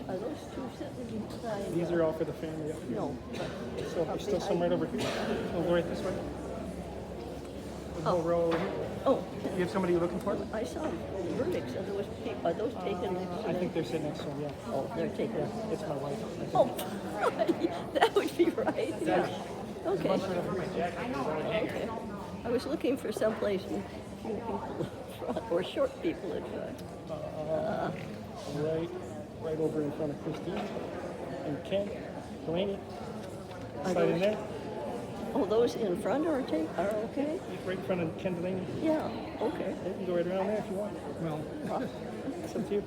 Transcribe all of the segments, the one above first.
Are those two sitting beside? These are all for the family up here. No, but So there's still some right over here. We'll go right this way. The whole row over here. oh, You have somebody you're looking for? I saw verdicts. Are those people? Are those taken next to I me? think they're sitting next to him, yeah. Oh, they're taken. Yeah, it's my wife. I think. Oh, that would be right. Yeah. Okay. Okay. I was looking for someplace with few people in front, or short people in front. Right over in front of Christine and Ken, Delaney. Are Slide in those- there. Oh, those in front are okay? Right in front of Ken Delaney. Yeah, okay. You can go right around there if you want. Well, it's up to you.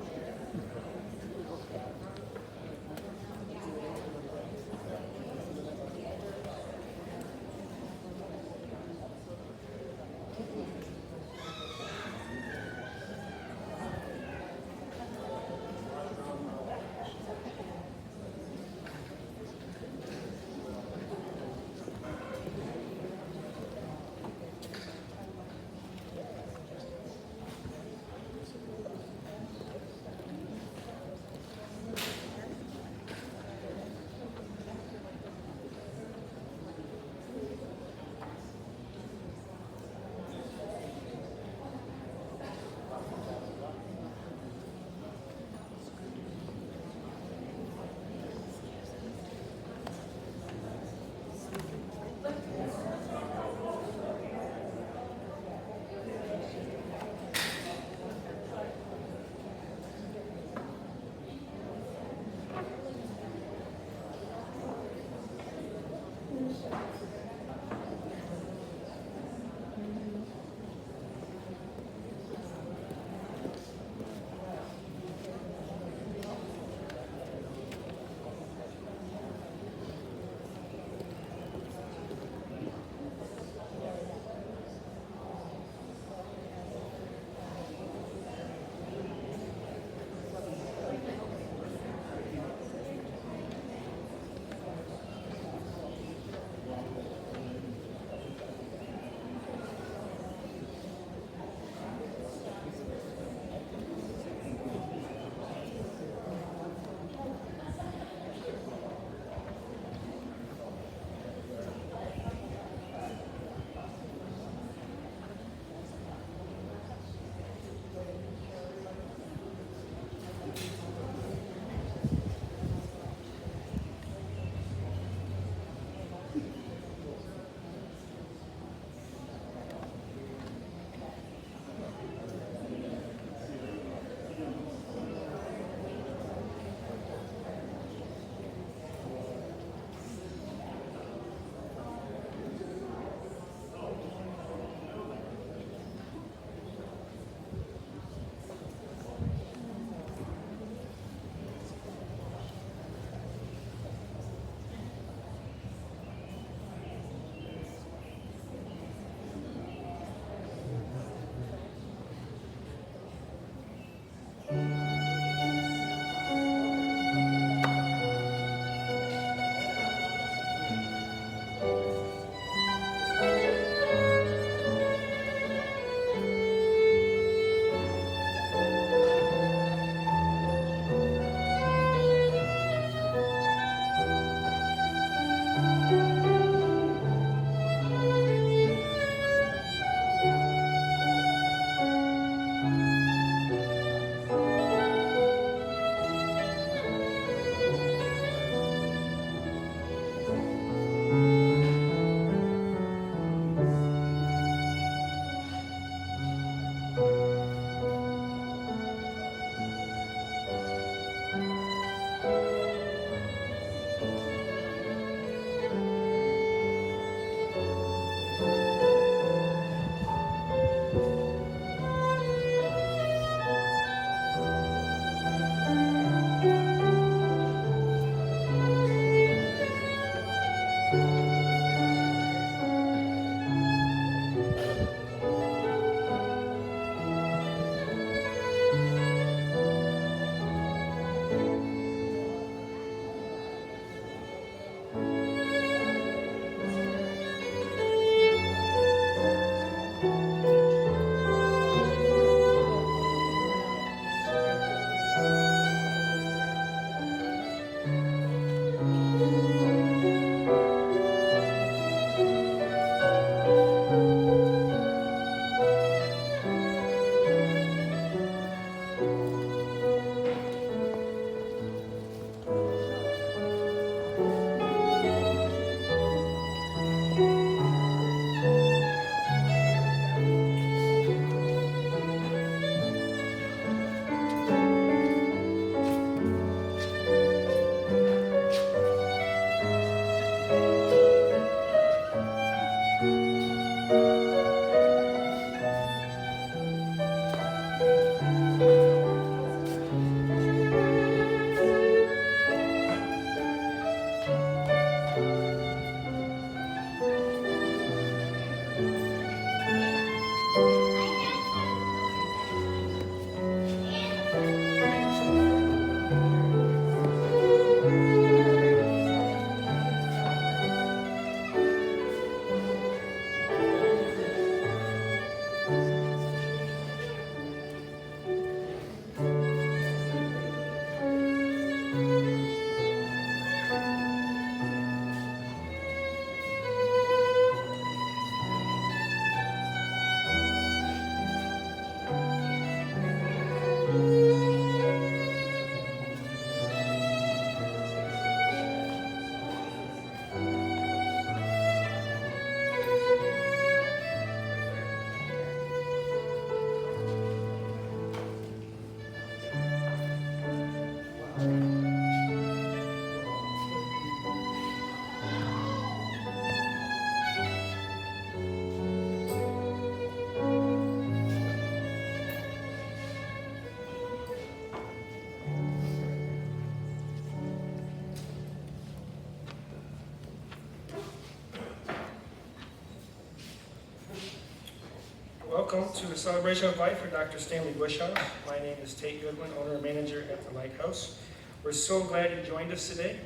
Welcome to the celebration of life for Dr. Stanley Bushouse. My name is Tate Goodwin, owner and manager at the Lighthouse. We're so glad you joined us today.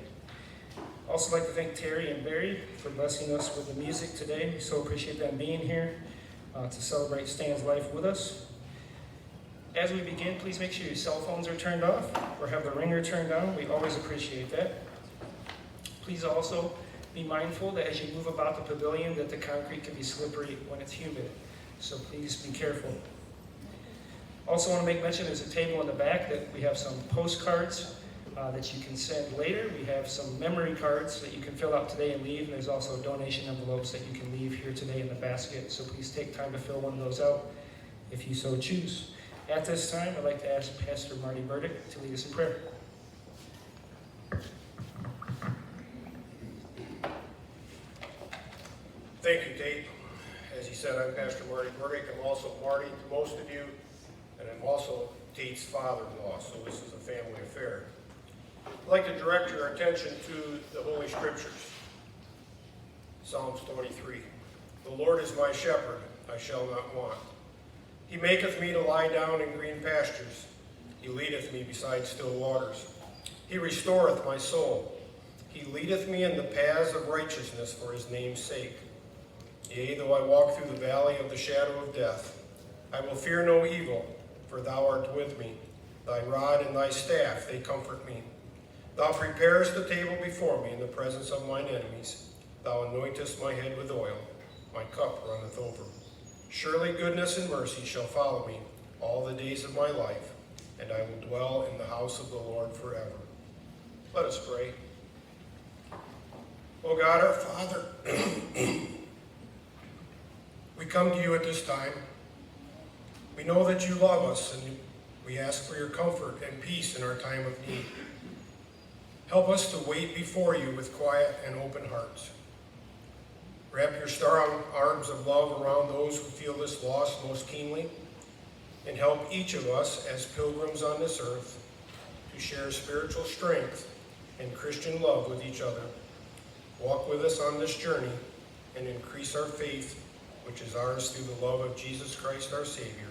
Also like to thank Terry and Barry for blessing us with the music today. We so appreciate them being here to celebrate Stan's life with us. As we begin, please make sure your cell phones are turned off or have the ringer turned on. We always appreciate that. Please also be mindful that as you move about the pavilion that the concrete can be slippery when it's humid. So please be careful. Also want to make mention there's a table in the back that we have some postcards that you can send later. We have some memory cards that you can fill out today and leave. And there's also donation envelopes that you can leave here today in the basket. So please take time to fill one of those out if you so choose. At this time, I'd like to ask Pastor Marty Burdick to lead us in prayer. Thank you, Tate. As he said, I'm Pastor Marty Burdick. I'm also Marty to most of you, and I'm also Tate's father-in-law, so this is a family affair. I'd like to direct your attention to the Holy Scriptures. Psalms 23. The Lord is my shepherd, I shall not want. He maketh me to lie down in green pastures. He leadeth me beside still waters. He restoreth my soul. He leadeth me in the paths of righteousness for his name's sake. Yea, though I walk through the valley of the shadow of death, I will fear no evil, for thou art with me. Thy rod and thy staff, they comfort me. Thou preparest the table before me in the presence of mine enemies. Thou anointest my head with oil. My cup runneth over. Surely goodness and mercy shall follow me all the days of my life, and I will dwell in the house of the Lord forever. Let us pray. O God, our Father, we come to you at this time. We know that you love us, and we ask for your comfort and peace in our time of need. Help us to wait before you with quiet and open hearts. Wrap your strong arms of love around those who feel this loss most keenly, and help each of us as pilgrims on this earth to share spiritual strength and Christian love with each other. Walk with us on this journey and increase our faith, which is ours through the love of Jesus Christ our Savior,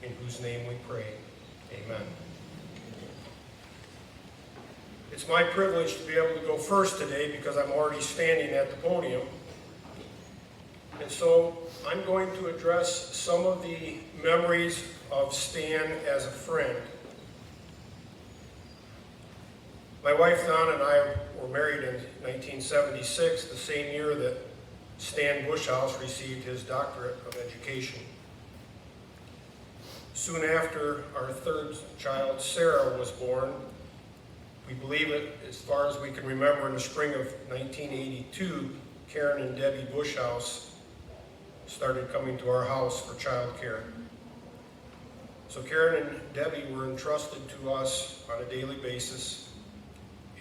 in whose name we pray. Amen. It's my privilege to be able to go first today because I'm already standing at the podium. And so I'm going to address some of the memories of Stan as a friend. My wife Donna and I were married in 1976, the same year that Stan Bushouse received his doctorate of education. Soon after our third child, Sarah, was born, we believe it, as far as we can remember, in the spring of 1982, Karen and Debbie Bushouse started coming to our house for child care. So Karen and Debbie were entrusted to us on a daily basis,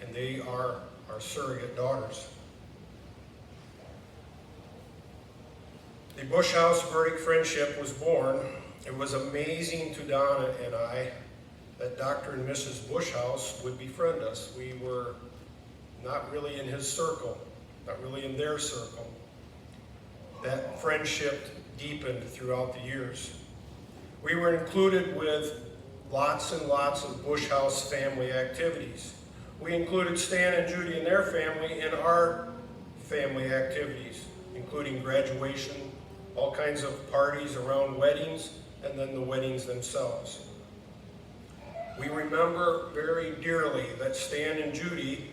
and they are our surrogate daughters. The Bushouse-Burdick friendship was born. It was amazing to Donna and I that Dr. and Mrs. Bushouse would befriend us. We were not really in his circle, not really in their circle. That friendship deepened throughout the years. We were included with lots and lots of Bushouse family activities. We included Stan and Judy and their family in our family activities, including graduation, all kinds of parties around weddings, and then the weddings themselves. We remember very dearly that Stan and Judy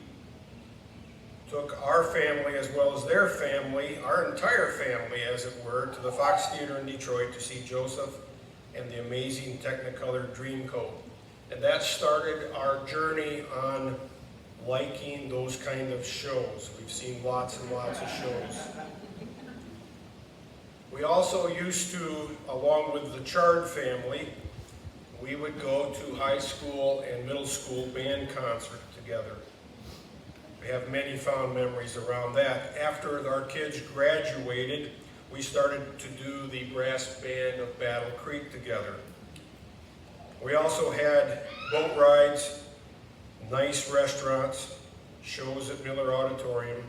took our family as well as their family, our entire family as it were, to the Fox Theater in Detroit to see Joseph and the amazing Technicolor Dreamcoat. And that started our journey on liking those kind of shows. We've seen lots and lots of shows. We also used to, along with the Chard family, we would go to high school and middle school band concert together. We have many fond memories around that. After our kids graduated, we started to do the brass band of Battle Creek together. We also had boat rides, nice restaurants, shows at Miller Auditorium,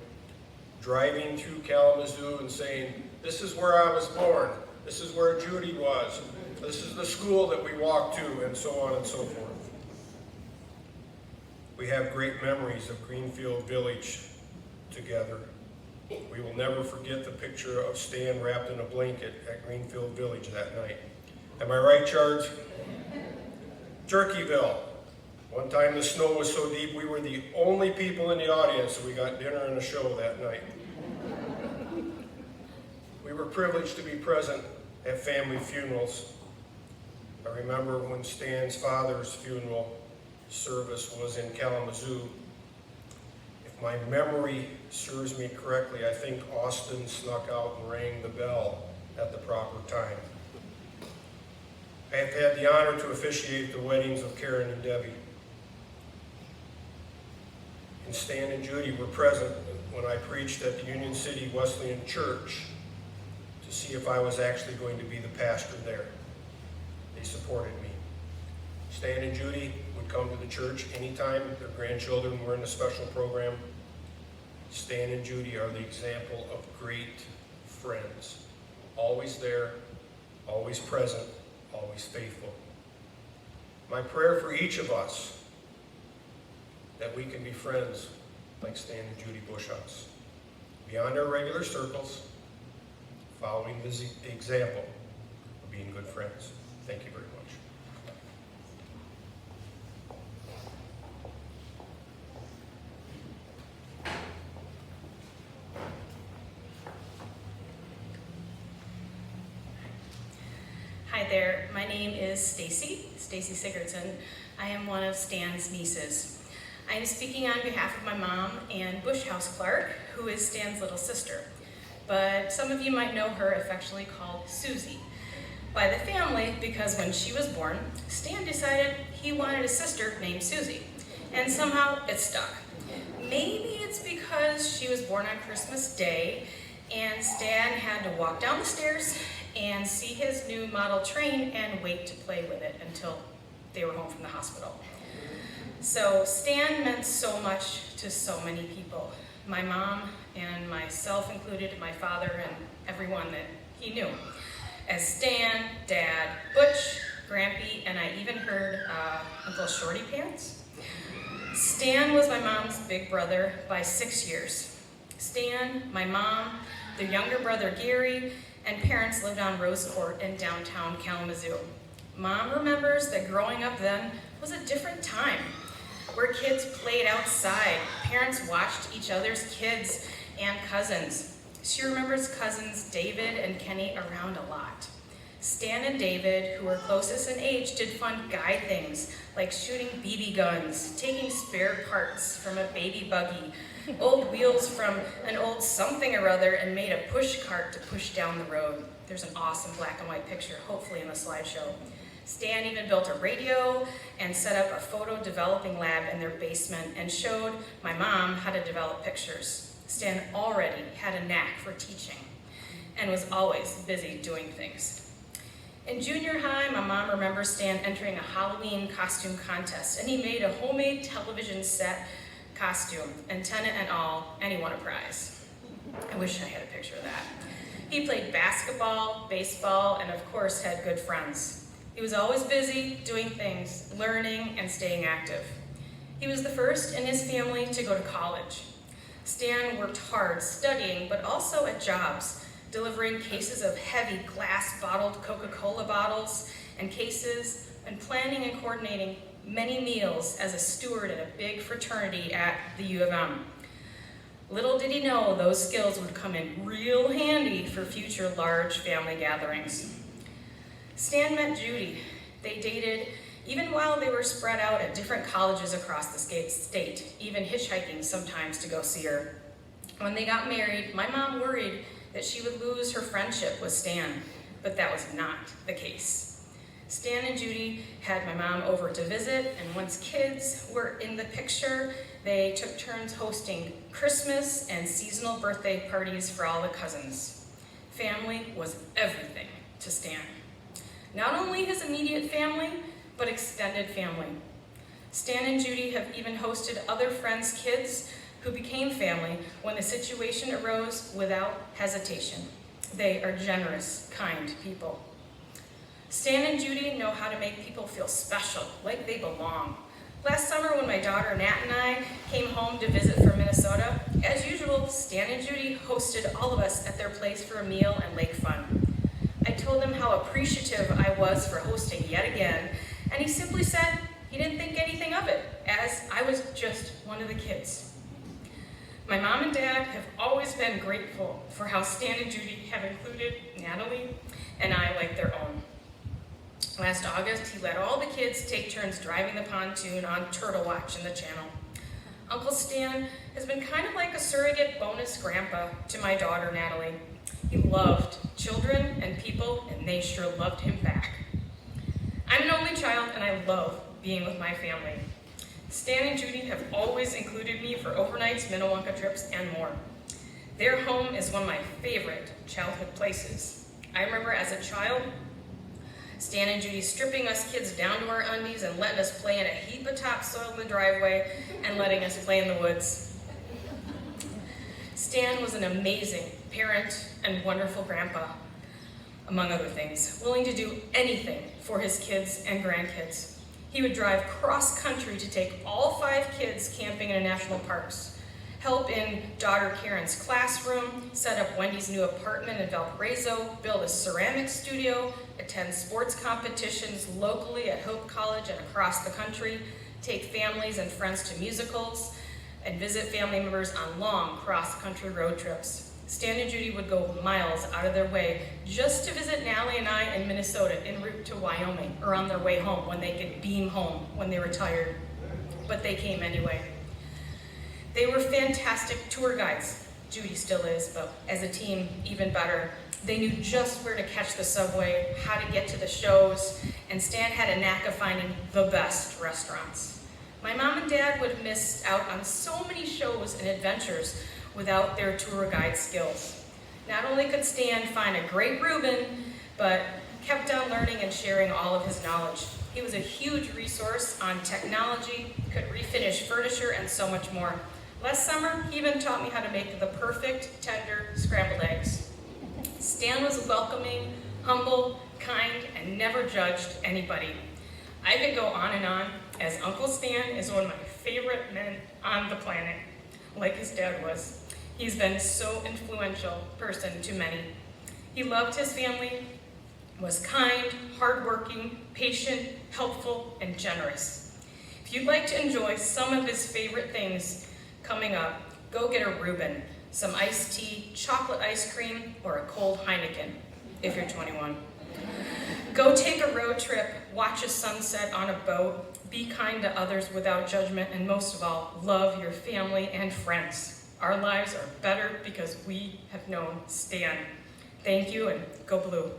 driving through Kalamazoo and saying, "This is where I was born. This is where Judy was. This is the school that we walked to, and so on and so forth. We have great memories of Greenfield Village together. We will never forget the picture of Stan wrapped in a blanket at Greenfield Village that night. Am I right, Charge? Turkeyville. One time the snow was so deep we were the only people in the audience, so we got dinner and a show that night. We were privileged to be present at family funerals. I remember when Stan's father's funeral service was in Kalamazoo. If my memory serves me correctly, I think Austin snuck out and rang the bell at the proper time. I have had the honor to officiate the weddings of Karen and Debbie. And Stan and Judy were present when I preached at the Union City Wesleyan Church to see if I was actually going to be the pastor there. They supported me. Stan and Judy would come to the church anytime their grandchildren were in a special program. Stan and Judy are the example of great friends. Always there, always present, always faithful. My prayer for each of us, that we can be friends like Stan and Judy Bushouse, beyond our regular circles, following the example of being good friends. Thank you very much. Hi there, my name is Stacy Sigurdsson. I am one of Stan's nieces. I am speaking on behalf of my mom, Ann Bushouse Clark, who is Stan's little sister. But some of you might know her affectionately called Susie by the family because when she was born, Stan decided he wanted a sister named Susie, and somehow it stuck. Maybe it's because she was born on Christmas Day and Stan had to walk down the stairs and see his new model train and wait to play with it until they were home from the hospital. So Stan meant so much to so many people. My mom and myself included, my father and everyone that he knew. As Stan, Dad, Butch, Grampy, and I even heard Uncle Shorty Pants. Stan was my mom's big brother by 6 years. Stan, my mom, their younger brother Gary, and parents lived on Rose Court in downtown Kalamazoo. Mom remembers that growing up then was a different time, where kids played outside, parents watched each other's kids and cousins. She remembers cousins David and Kenny around a lot. Stan and David, who were closest in age, did fun guy things like shooting BB guns, taking spare parts from a baby buggy, old wheels from an old something or other, and made a push cart to push down the road. There's an awesome black and white picture, hopefully in the slideshow. Stan even built a radio and set up a photo developing lab in their basement and showed my mom how to develop pictures. Stan already had a knack for teaching and was always busy doing things. In junior high, my mom remembers Stan entering a Halloween costume contest, and he made a homemade television set costume, antenna and all, and he won a prize. I wish I had a picture of that. He played basketball, baseball, and of course had good friends. He was always busy doing things, learning and staying active. He was the first in his family to go to college. Stan worked hard studying, but also at jobs, delivering cases of heavy glass bottled Coca-Cola bottles and cases, and planning and coordinating many meals as a steward in a big fraternity at the U of M. Little did he know those skills would come in real handy for future large family gatherings. Stan met Judy. They dated even while they were spread out at different colleges across the state, even hitchhiking sometimes to go see her. When they got married, my mom worried that she would lose her friendship with Stan, but that was not the case. Stan and Judy had my mom over to visit, and once kids were in the picture, they took turns hosting Christmas and seasonal birthday parties for all the cousins. Family was everything to Stan. Not only his immediate family, but extended family. Stan and Judy have even hosted other friends' kids who became family when the situation arose without hesitation. They are generous, kind people. Stan and Judy know how to make people feel special, like they belong. Last summer when my daughter Nat and I came home to visit from Minnesota, as usual, Stan and Judy hosted all of us at their place for a meal and lake fun. I told him how appreciative I was for hosting yet again, and he simply said he didn't think anything of it, as I was just one of the kids. My mom and dad have always been grateful for how Stan and Judy have included Natalie and I like their own. Last August, he let all the kids take turns driving the pontoon on Turtle Watch in the channel. Uncle Stan has been kind of like a surrogate bonus grandpa to my daughter, Natalie. He loved children and people, and they sure loved him back. I'm an only child, and I love being with my family. Stan and Judy have always included me for overnights, Minnewanka trips, and more. Their home is one of my favorite childhood places. I remember as a child, Stan and Judy stripping us kids down to our undies and letting us play in a heap of topsoil in the driveway and letting us play in the woods. Stan was an amazing parent and wonderful grandpa, among other things, willing to do anything for his kids and grandkids. He would drive cross-country to take all 5 kids camping in national parks, help in daughter Karen's classroom, set up Wendy's new apartment in Valparaiso, build a ceramic studio, attend sports competitions locally at Hope College and across the country, take families and friends to musicals, and visit family members on long cross-country road trips. Stan and Judy would go miles out of their way just to visit Natalie and I in Minnesota en route to Wyoming or on their way home when they could beam home when they were tired. But they came anyway. They were fantastic tour guides. Judy still is, but as a team, even better. They knew just where to catch the subway, how to get to the shows, and Stan had a knack of finding the best restaurants. My mom and dad would have missed out on so many shows and adventures without their tour guide skills. Not only could Stan find a great Reuben, but kept on learning and sharing all of his knowledge. He was a huge resource on technology, could refinish furniture, and so much more. Last summer, he even taught me how to make the perfect tender scrambled eggs. Stan was welcoming, humble, kind, and never judged anybody. I could go on and on, as Uncle Stan is one of my favorite men on the planet, like his dad was. He's been so influential person to many. He loved his family, was kind, hardworking, patient, helpful, and generous. If you'd like to enjoy some of his favorite things coming up, go get a Reuben, some iced tea, chocolate ice cream, or a cold Heineken, if you're 21. Go take a road trip, watch a sunset on a boat, be kind to others without judgment, and most of all, love your family and friends. Our lives are better because we have known Stan. Thank you, and go blue.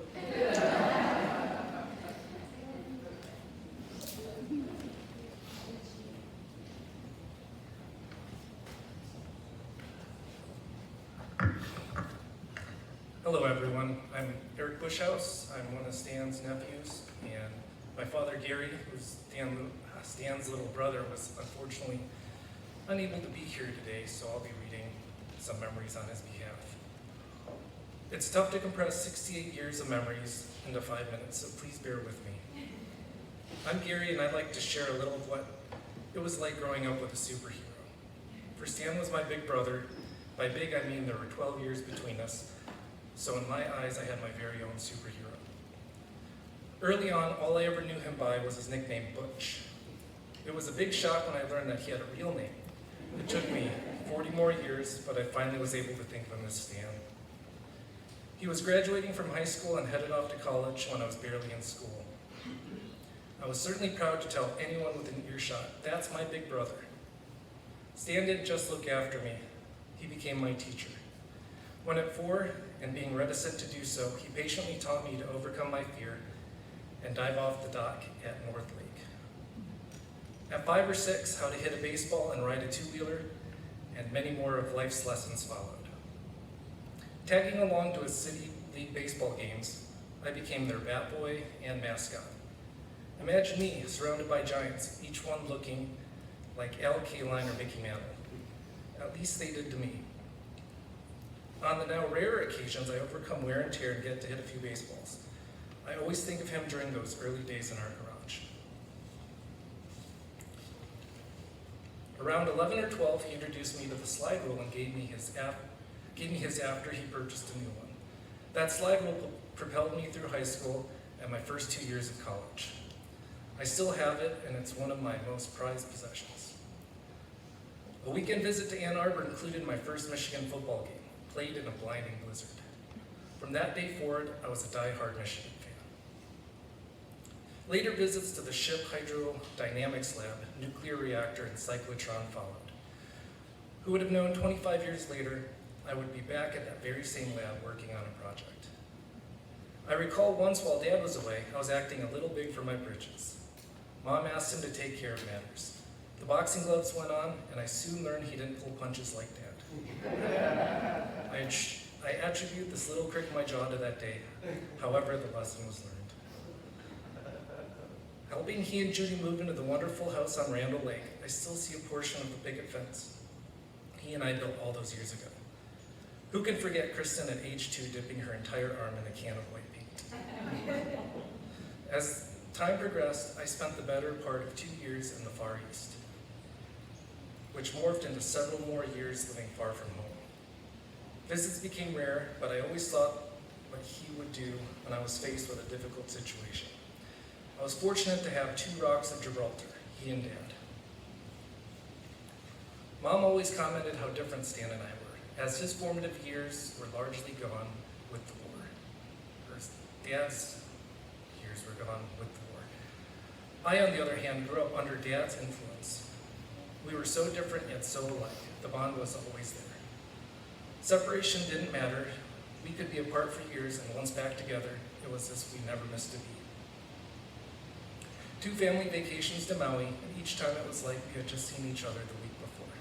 Hello everyone, I'm Eric Bushouse. I'm one of Stan's nephews, and my father Gary, who's Stan's little brother, was unfortunately unable to be here today, so I'll be reading some memories on his behalf. It's tough to compress 68 years of memories into 5 minutes, so please bear with me. I'm Gary, and I'd like to share a little of what it was like growing up with a superhero. For Stan was my big brother. By big, I mean there were 12 years between us, so in my eyes, I had my very own superhero. Early on, all I ever knew him by was his nickname, Butch. It was a big shock when I learned that he had a real name. It took me 40 more years, but I finally was able to think of him as Stan. He was graduating from high school and headed off to college when I was barely in school. I was certainly proud to tell anyone within earshot, that's my big brother. Stan didn't just look after me, he became my teacher. When at 4, and being reticent to do so, he patiently taught me to overcome my fear and dive off the dock at North Lake. At 5 or 6, how to hit a baseball and ride a two-wheeler, and many more of life's lessons followed. Tagging along to his city league baseball games, I became their bat boy and mascot. Imagine me surrounded by giants, each one looking like Al Kaline or Mickey Mantle. At least they did to me. On the now rare occasions I overcome wear and tear and get to hit a few baseballs, I always think of him during those early days in our garage. Around 11 or 12, he introduced me to the slide rule and gave me his after he purchased a new one. That slide rule propelled me through high school and my first 2 years of college. I still have it, and it's one of my most prized possessions. A weekend visit to Ann Arbor included my first Michigan football game, played in a blinding blizzard. From that day forward, I was a die-hard Michigan fan. Later visits to the ship hydrodynamics lab, nuclear reactor, and cyclotron followed. Who would have known 25 years later, I would be back at that very same lab working on a project. I recall once while Dad was away, I was acting a little big for my britches. Mom asked him to take care of matters. The boxing gloves went on, and I soon learned he didn't pull punches like Dad. I attribute this little crick in my jaw to that day. However, the lesson was learned. Helping he and Judy move into the wonderful house on Randall Lake, I still see a portion of the picket fence he and I built all those years ago. Who can forget Kristen at age 2 dipping her entire arm in a can of white paint? As time progressed, I spent the better part of 2 years in the Far East, which morphed into several more years living far from home. Visits became rare, but I always thought what he would do when I was faced with a difficult situation. I was fortunate to have 2 rocks of Gibraltar, he and Dad. Mom always commented how different Stan and I were, as his formative years were largely gone with the war. Whereas Dad's years were gone with the war. I, on the other hand, grew up under Dad's influence. We were so different yet so alike. The bond was always there. Separation didn't matter. We could be apart for years, and once back together, it was as we never missed a beat. 2 family vacations to Maui, and each time it was like we had just seen each other the week before.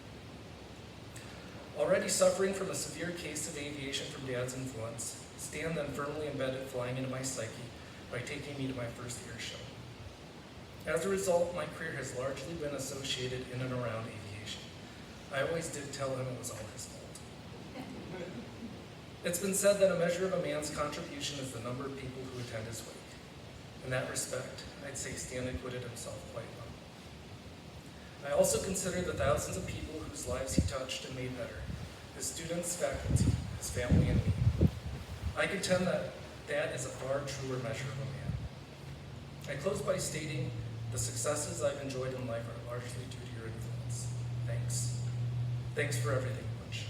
Already suffering from a severe case of aviation from Dad's influence, Stan then firmly embedded flying into my psyche by taking me to my first air show. As a result, my career has largely been associated in and around aviation. I always did tell him it was all his fault. It's been said that a measure of a man's contribution is the number of people who attend his wake. In that respect, I'd say Stan acquitted himself quite well. I also consider the thousands of people whose lives he touched and made better, his students, faculty, his family, and me. I contend that that is a far truer measure of a man. I close by stating the successes I've enjoyed in life are largely due to your influence. Thanks. Thanks for everything, Butch.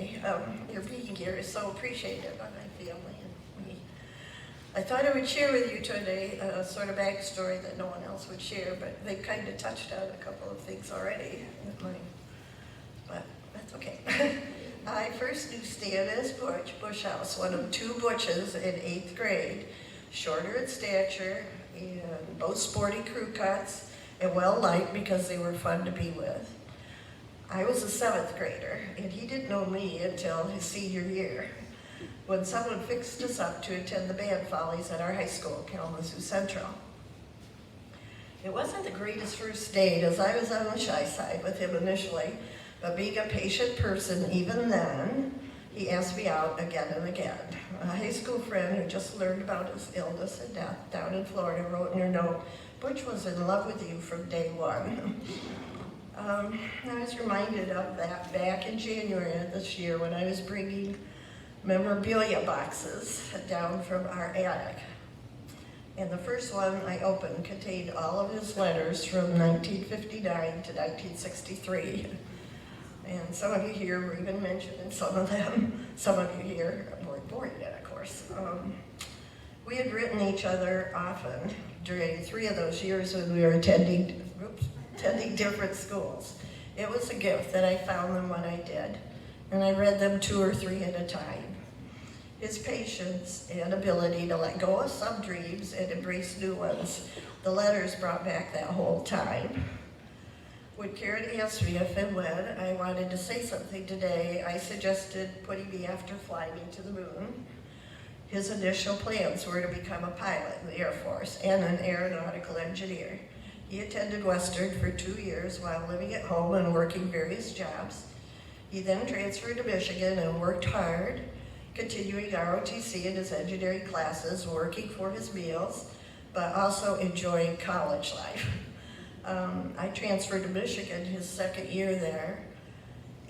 today. Your being here is so appreciated by my family and me. I thought I would share with you today a sort of backstory that no one else would share, but they kind of touched on a couple of things already. But that's okay. I first knew Stan as Butch Bushouse, one of two Butches in 8th grade, shorter in stature and both sporty crew cuts and well-liked because they were fun to be with. I was a 7th grader, and he didn't know me until his senior year, when someone fixed us up to attend the band follies at our high school, Kalamazoo Central. It wasn't the greatest first date, as I was on the shy side with him initially, but being a patient person even then, he asked me out again and again. A high school friend who just learned about his illness and death down in Florida wrote in her note, "Butch was in love with you from day one." I was reminded of that back in January of this year when I was bringing memorabilia boxes down from our attic. And the first one I opened contained all of his letters from 1959 to 1963. And some of you here were even mentioned in some of them. Some of you here weren't born yet, of course. We had written each other often during 3 of those years when we were attending different schools. It was a gift that I found them when I did, and I read them 2 or 3 at a time. His patience and ability to let go of some dreams and embrace new ones, the letters brought back that whole time. When Karen asked me if and when I wanted to say something today, I suggested putting me after flying into the moon. His initial plans were to become a pilot in the Air Force and an aeronautical engineer. He attended Western for 2 years while living at home and working various jobs. He then transferred to Michigan and worked hard, continuing ROTC in his engineering classes, working for his meals, but also enjoying college life. I transferred to Michigan his 2nd year there,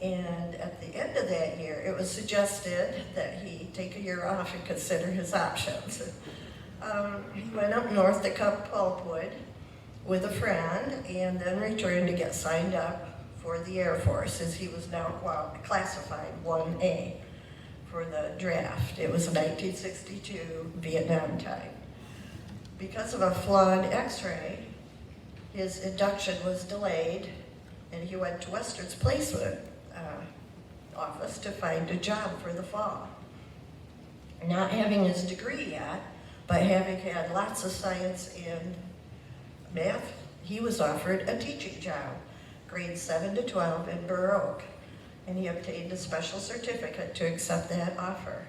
and at the end of that year, it was suggested that he take a year off and consider his options. He went up north to Camp Pulpwood with a friend, and then returned to get signed up for the Air Force, as he was now classified 1A for the draft. It was 1962 Vietnam time. Because of a flawed x-ray, his induction was delayed, and he went to Western's placement office to find a job for the fall. Not having his degree yet, but having had lots of science and math, he was offered a teaching job, grades 7 to 12 in Burr Oak, and he obtained a special certificate to accept that offer.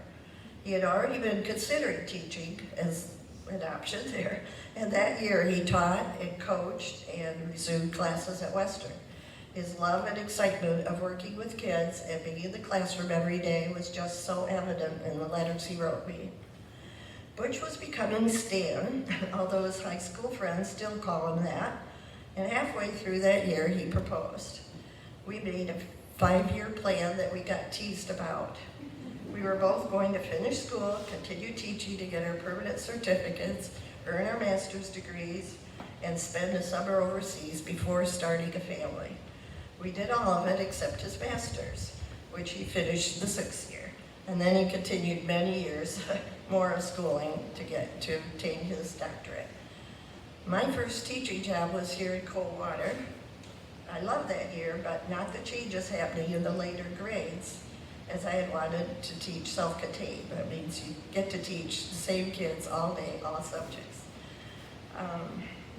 He had already been considering teaching as an option there, and that year he taught and coached and resumed classes at Western. His love and excitement of working with kids and being in the classroom every day was just so evident in the letters he wrote me. Butch was becoming Stan, although his high school friends still call him that, and halfway through that year he proposed. We made a 5-year plan that we got teased about. We were both going to finish school, continue teaching to get our permanent certificates, earn our master's degrees, and spend the summer overseas before starting a family. We did all of it except his master's, which he finished the 6th year. And then he continued many years more of schooling to obtain his doctorate. My first teaching job was here in Coldwater. I loved that year, but not the changes happening in the later grades, as I had wanted to teach self-contained. That means you get to teach the same kids all day, all subjects.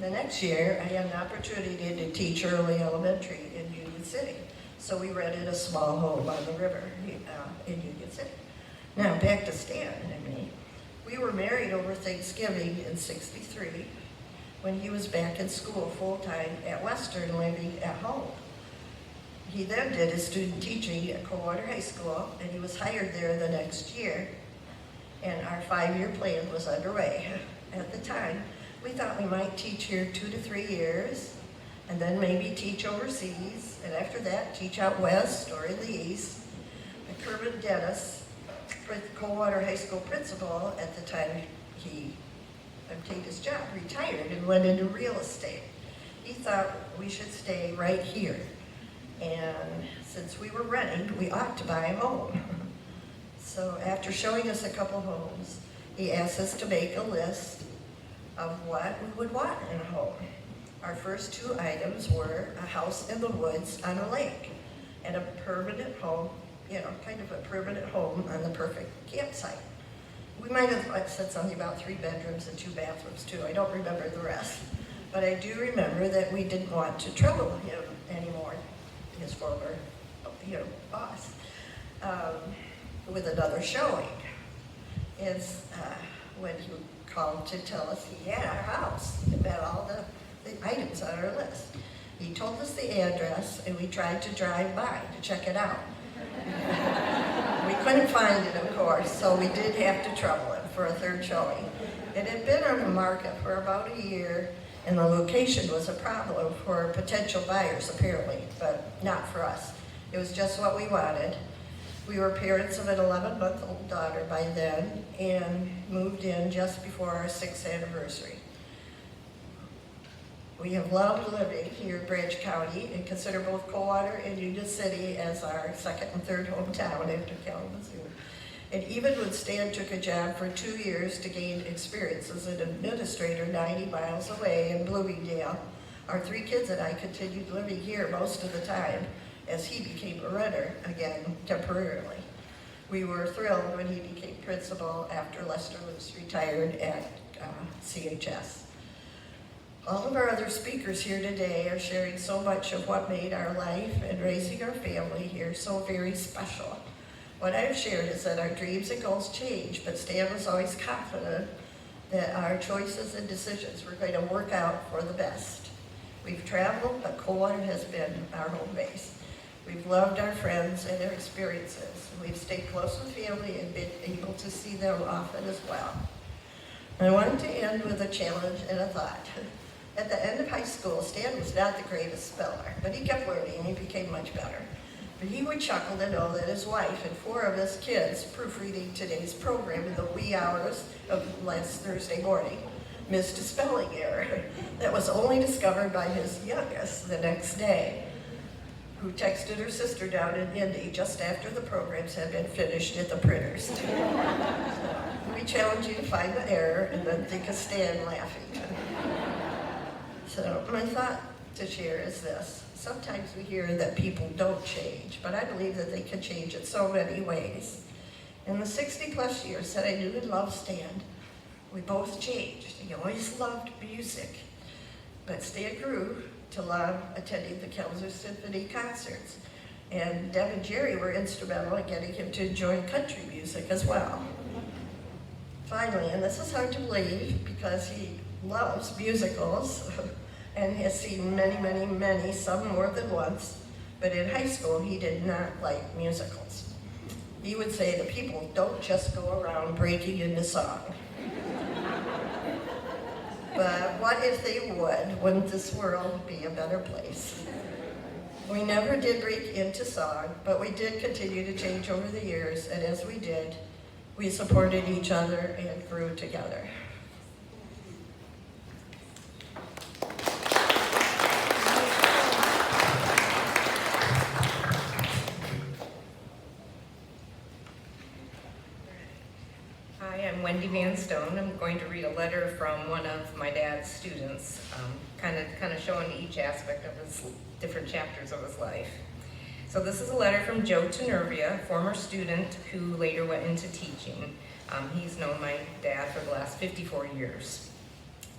The next year, I had an opportunity to teach early elementary in Union City. So we rented a small home on the river in Union City. Now, back to Stan and me. We were married over Thanksgiving in '63 when he was back in school full-time at Western, living at home. He then did his student teaching at Coldwater High School, and he was hired there the next year, and our 5-year plan was underway. At the time, we thought we might teach here 2 to 3 years, and then maybe teach overseas, and after that, teach out west or in the east. And Kermit Dennis, Coldwater High School principal at the time he obtained his job, retired and went into real estate. He thought we should stay right here. And since we were renting, we ought to buy a home. So after showing us a couple homes, he asked us to make a list of what we would want in a home. Our first two items were a house in the woods on a lake and a permanent home, kind of a permanent home on the perfect campsite. We might have said something about 3 bedrooms and 2 bathrooms too. I don't remember the rest. But I do remember that we didn't want to trouble him anymore, his former, boss, with another showing. Is when he called to tell us he had our house. He met all the items on our list. He told us the address, and we tried to drive by to check it out. We couldn't find it, of course, so we did have to trouble him for a third showing. It had been on the market for about a year, and the location was a problem for potential buyers, apparently, but not for us. It was just what we wanted. We were parents of an 11-month-old daughter by then, and moved in just before our 6th anniversary. We have loved living here in Branch County and consider both Coldwater and Union City as our second and third hometown after Kalamazoo. And even when Stan took a job for 2 years to gain experience as an administrator 90 miles away in Bloomingdale, our 3 kids and I continued living here most of the time as he became a renter again temporarily. We were thrilled when he became principal after Lester was retired at CHS. All of our other speakers here today are sharing so much of what made our life and raising our family here so very special. What I've shared is that our dreams and goals change, but Stan was always confident that our choices and decisions were going to work out for the best. We've traveled, but Coldwater has been our home base. We've loved our friends and their experiences. We've stayed close with family and been able to see them often as well. I wanted to end with a challenge and a thought. At the end of high school, Stan was not the greatest speller, but he kept learning and he became much better. But he would chuckle to know that his wife and 4 of his kids, proofreading today's program in the wee hours of last Thursday morning, missed a spelling error that was only discovered by his youngest the next day, who texted her sister down in Indy just after the programs had been finished at the printers. We challenge you to find the error and then think of Stan laughing. So my thought to share is this. Sometimes we hear that people don't change, but I believe that they can change in so many ways. In the 60-plus years that I knew and loved Stan, we both changed. He always loved music, but Stan grew to love attending the Kalamazoo Symphony concerts. And Deb and Jerry were instrumental in getting him to enjoy country music as well. Finally, and this is hard to believe because he loves musicals and has seen many, many, many, some more than once, but in high school he did not like musicals. He would say the people don't just go around breaking into song. But what if they would? Wouldn't this world be a better place? We never did break into song, but we did continue to change over the years, and as we did, we supported each other and grew together. Hi, I'm Wendy Van Stone. I'm going to read a letter from one of my dad's students, kind of showing each aspect of his different chapters of his life. So this is a letter from Joe Tenervia, former student who later went into teaching. He's known my dad for the last 54 years.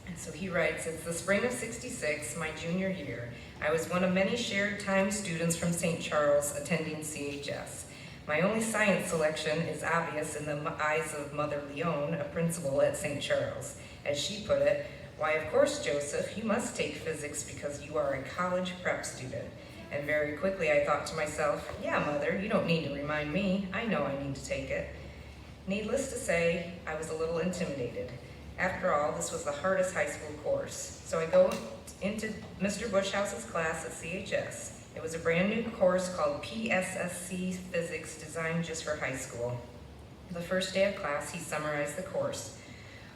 And so he writes, it's the spring of '66, my junior year. I was one of many shared time students from St. Charles attending CHS. My only science selection is obvious in the eyes of Mother Leone, a principal at St. Charles. As she put it, why, of course, Joseph, you must take physics because you are a college prep student. And very quickly I thought to myself, yeah, Mother, you don't need to remind me. I know I need to take it. Needless to say, I was a little intimidated. After all, this was the hardest high school course. So I go into Mr. Bushhouse's class at CHS. It was a brand new course called PSSC Physics, designed just for high school. The first day of class, he summarized the course,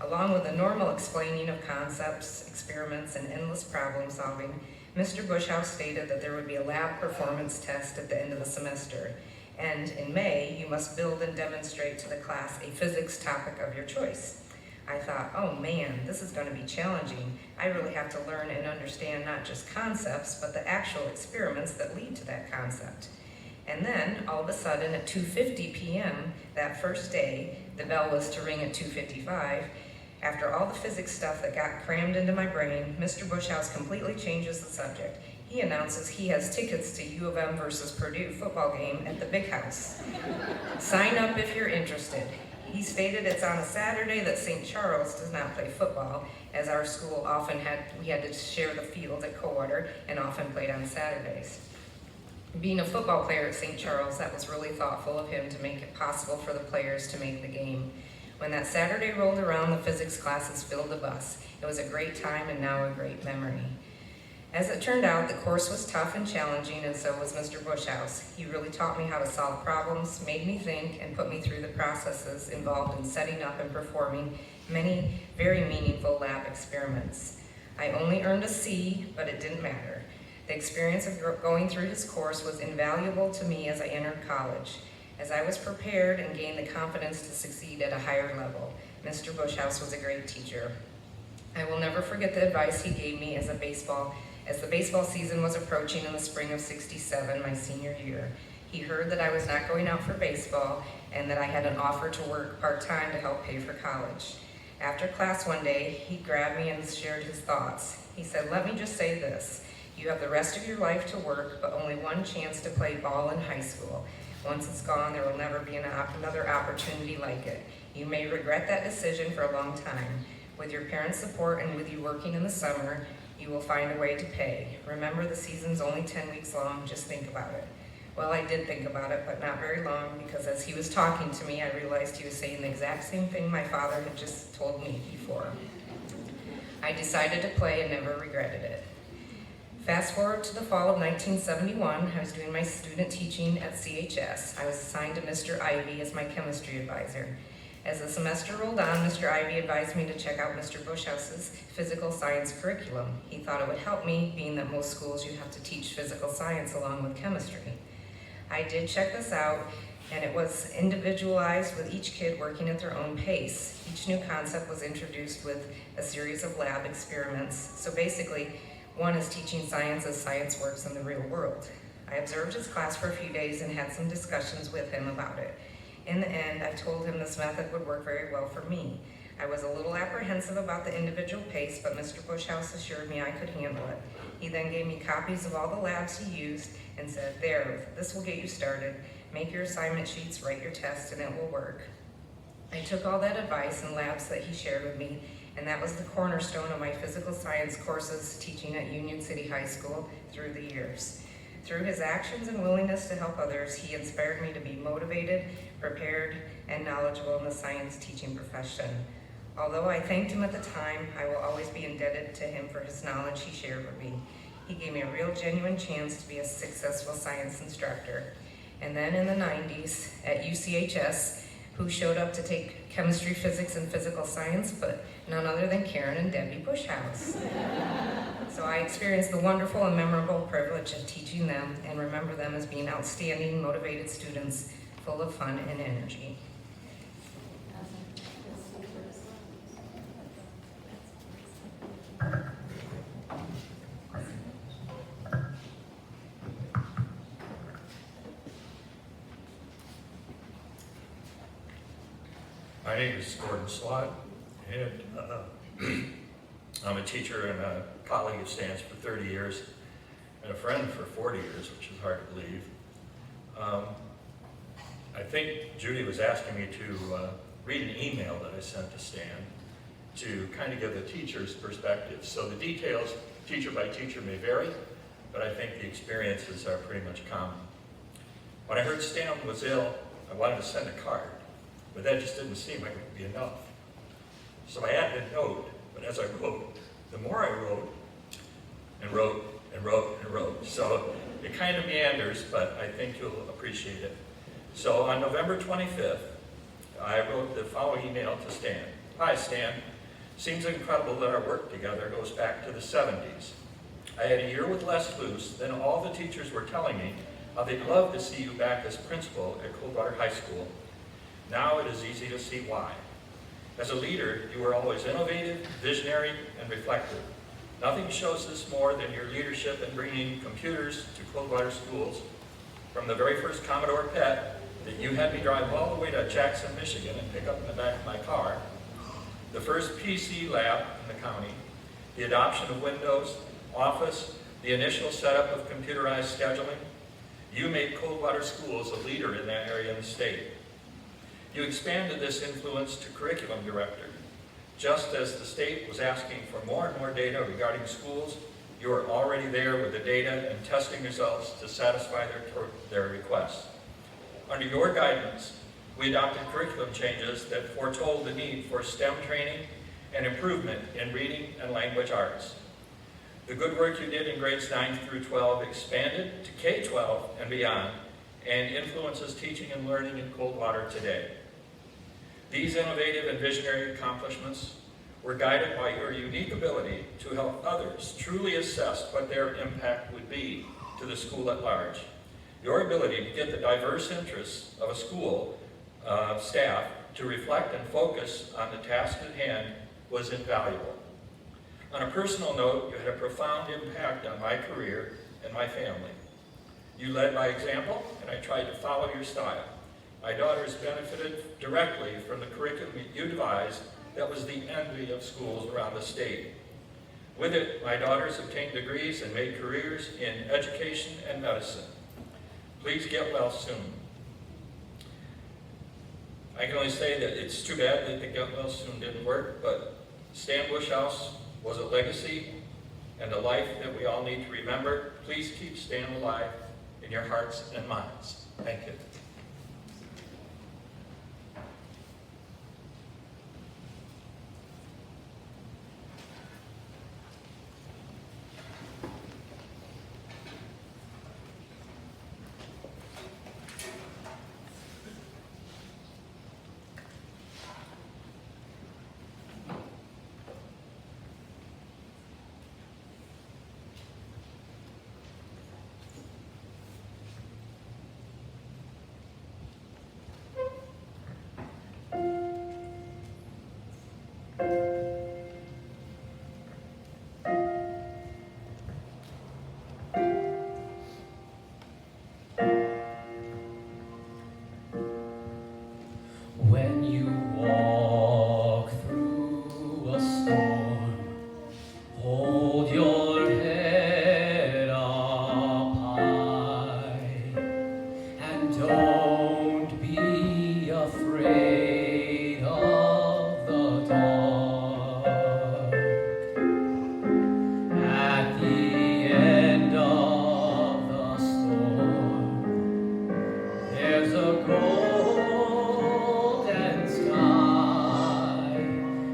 along with a normal explaining of concepts, experiments, and endless problem solving. Mr. Bushouse stated that there would be a lab performance test at the end of the semester, and in May, you must build and demonstrate to the class a physics topic of your choice. I thought, oh man, this is going to be challenging. I really have to learn and understand not just concepts, but the actual experiments that lead to that concept. And then, all of a sudden, at 2:50 p.m. that first day, the bell was to ring at 2:55. After all the physics stuff that got crammed into my brain, Mr. Bushouse completely changes the subject. He announces he has tickets to U of M versus Purdue football game at the Big House. Sign up if you're interested. He stated it's on a Saturday that St. Charles does not play football, as our school we had to share the field at Coldwater and often played on Saturdays. Being a football player at St. Charles, that was really thoughtful of him to make it possible for the players to make the game. When that Saturday rolled around, the physics classes filled the bus. It was a great time and now a great memory. As it turned out, the course was tough and challenging, and so was Mr. Bushouse. He really taught me how to solve problems, made me think, and put me through the processes involved in setting up and performing many very meaningful lab experiments. I only earned a C, but it didn't matter. The experience of going through his course was invaluable to me as I entered college, as I was prepared and gained the confidence to succeed at a higher level. Mr. Bushouse was a great teacher. I will never forget the advice he gave me as the baseball season was approaching in the spring of '67, my senior year. He heard that I was not going out for baseball and that I had an offer to work part-time to help pay for college. After class one day, he grabbed me and shared his thoughts. He said, "Let me just say this. You have the rest of your life to work, but only one chance to play ball in high school. Once it's gone, there will never be another opportunity like it. You may regret that decision for a long time. With your parents' support and with you working in the summer, you will find a way to pay. Remember, the season's only 10 weeks long. Just think about it." Well, I did think about it, but not very long, because as he was talking to me, I realized he was saying the exact same thing my father had just told me before. I decided to play and never regretted it. Fast forward to the fall of 1971, I was doing my student teaching at CHS. I was assigned to Mr. Ivy as my chemistry advisor. As the semester rolled on, Mr. Ivy advised me to check out Mr. Bushouse's physical science curriculum. He thought it would help me, being that most schools you have to teach physical science along with chemistry. I did check this out, and it was individualized with each kid working at their own pace. Each new concept was introduced with a series of lab experiments. So basically, one is teaching science as science works in the real world. I observed his class for a few days and had some discussions with him about it. In the end, I told him this method would work very well for me. I was a little apprehensive about the individual pace, but Mr. Bushouse assured me I could handle it. He then gave me copies of all the labs he used and said, "There, this will get you started. Make your assignment sheets, write your tests, and it will work." I took all that advice and labs that he shared with me, and that was the cornerstone of my physical science courses teaching at Union City High School through the years. Through his actions and willingness to help others, he inspired me to be motivated, prepared, and knowledgeable in the science teaching profession. Although I thanked him at the time, I will always be indebted to him for his knowledge he shared with me. He gave me a real genuine chance to be a successful science instructor. And then in the 90s at UCHS, who showed up to take chemistry, physics, and physical science, but none other than Karen and Debbie Bushouse. So I experienced the wonderful and memorable privilege of teaching them and remember them as being outstanding, motivated students, full of fun and energy. My name is Gordon Slott, and I'm a teacher and a colleague of Stan's for 30 years, and a friend for 40 years, which is hard to believe. I think Judy was asking me to read an email that I sent to Stan to kind of give the teacher's perspective. So the details, teacher by teacher, may vary, but I think the experiences are pretty much common. When I heard Stan was ill, I wanted to send a card, but that just didn't seem like it would be enough. So I added a note, but as I wrote, the more I wrote, and wrote, and wrote, and wrote. So it kind of meanders, but I think you'll appreciate it. So on November 25th, I wrote the following email to Stan. "Hi Stan, seems incredible that our work together goes back to the 70s. I had a year with Les loose, then all the teachers were telling me how they'd love to see you back as principal at Coldwater High School. Now it is easy to see why. As a leader, you were always innovative, visionary, and reflective. Nothing shows this more than your leadership in bringing computers to Coldwater schools. From the very first Commodore PET that you had me drive all the way to Jackson, Michigan and pick up in the back of my car, the first PC lab in the county, the adoption of Windows, Office, the initial setup of computerized scheduling, you made Coldwater Schools a leader in that area in the state. You expanded this influence to curriculum director. Just as the state was asking for more and more data regarding schools, you were already there with the data and testing results to satisfy their requests. Under your guidance, we adopted curriculum changes that foretold the need for STEM training and improvement in reading and language arts. The good work you did in grades 9 through 12 expanded to K-12 and beyond, and influences teaching and learning in Coldwater today. These innovative and visionary accomplishments were guided by your unique ability to help others truly assess what their impact would be to the school at large. Your ability to get the diverse interests of a school staff to reflect and focus on the task at hand was invaluable. On a personal note, you had a profound impact on my career and my family. You led by example, and I tried to follow your style. My daughters benefited directly from the curriculum you devised that was the envy of schools around the state. With it, my daughters obtained degrees and made careers in education and medicine. Please get well soon. I can only say that it's too bad that the get well soon didn't work, but Stan Bushouse was a legacy and a life that we all need to remember. Please keep Stan alive in your hearts and minds. Thank you. When you walk through a storm, hold your head up high, and don't be afraid of the dark. At the end of the storm, there's a golden sky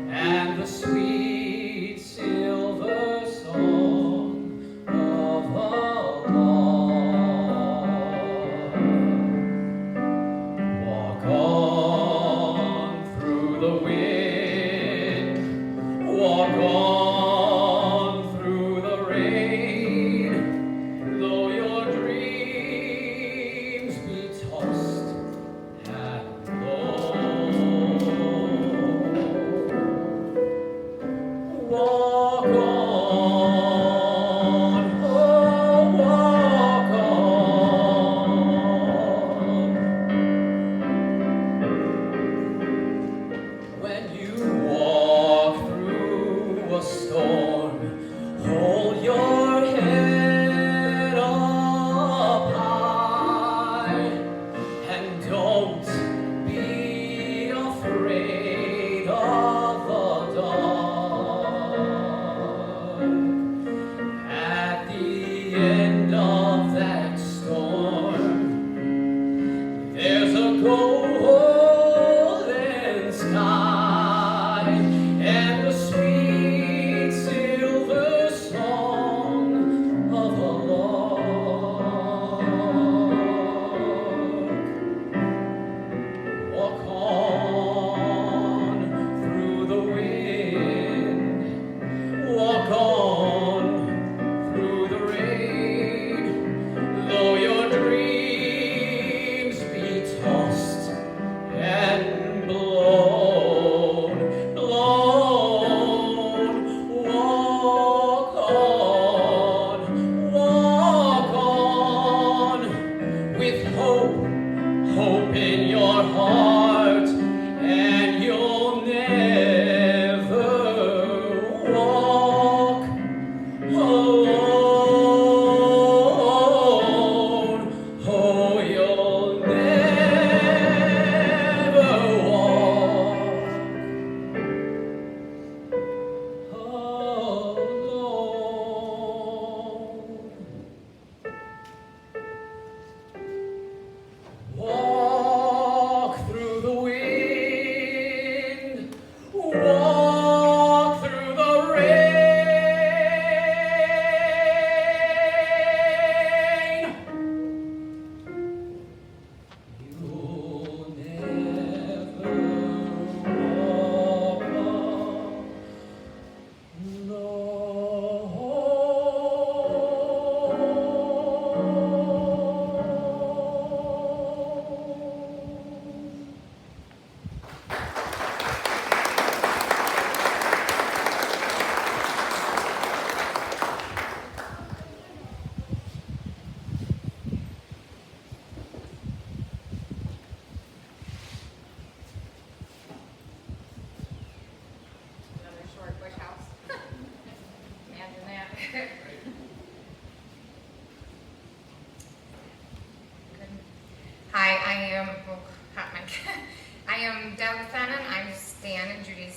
and the sweet silver song of the lark. Walk on through the wind, walk on through the rain, though your dreams be tossed and blown.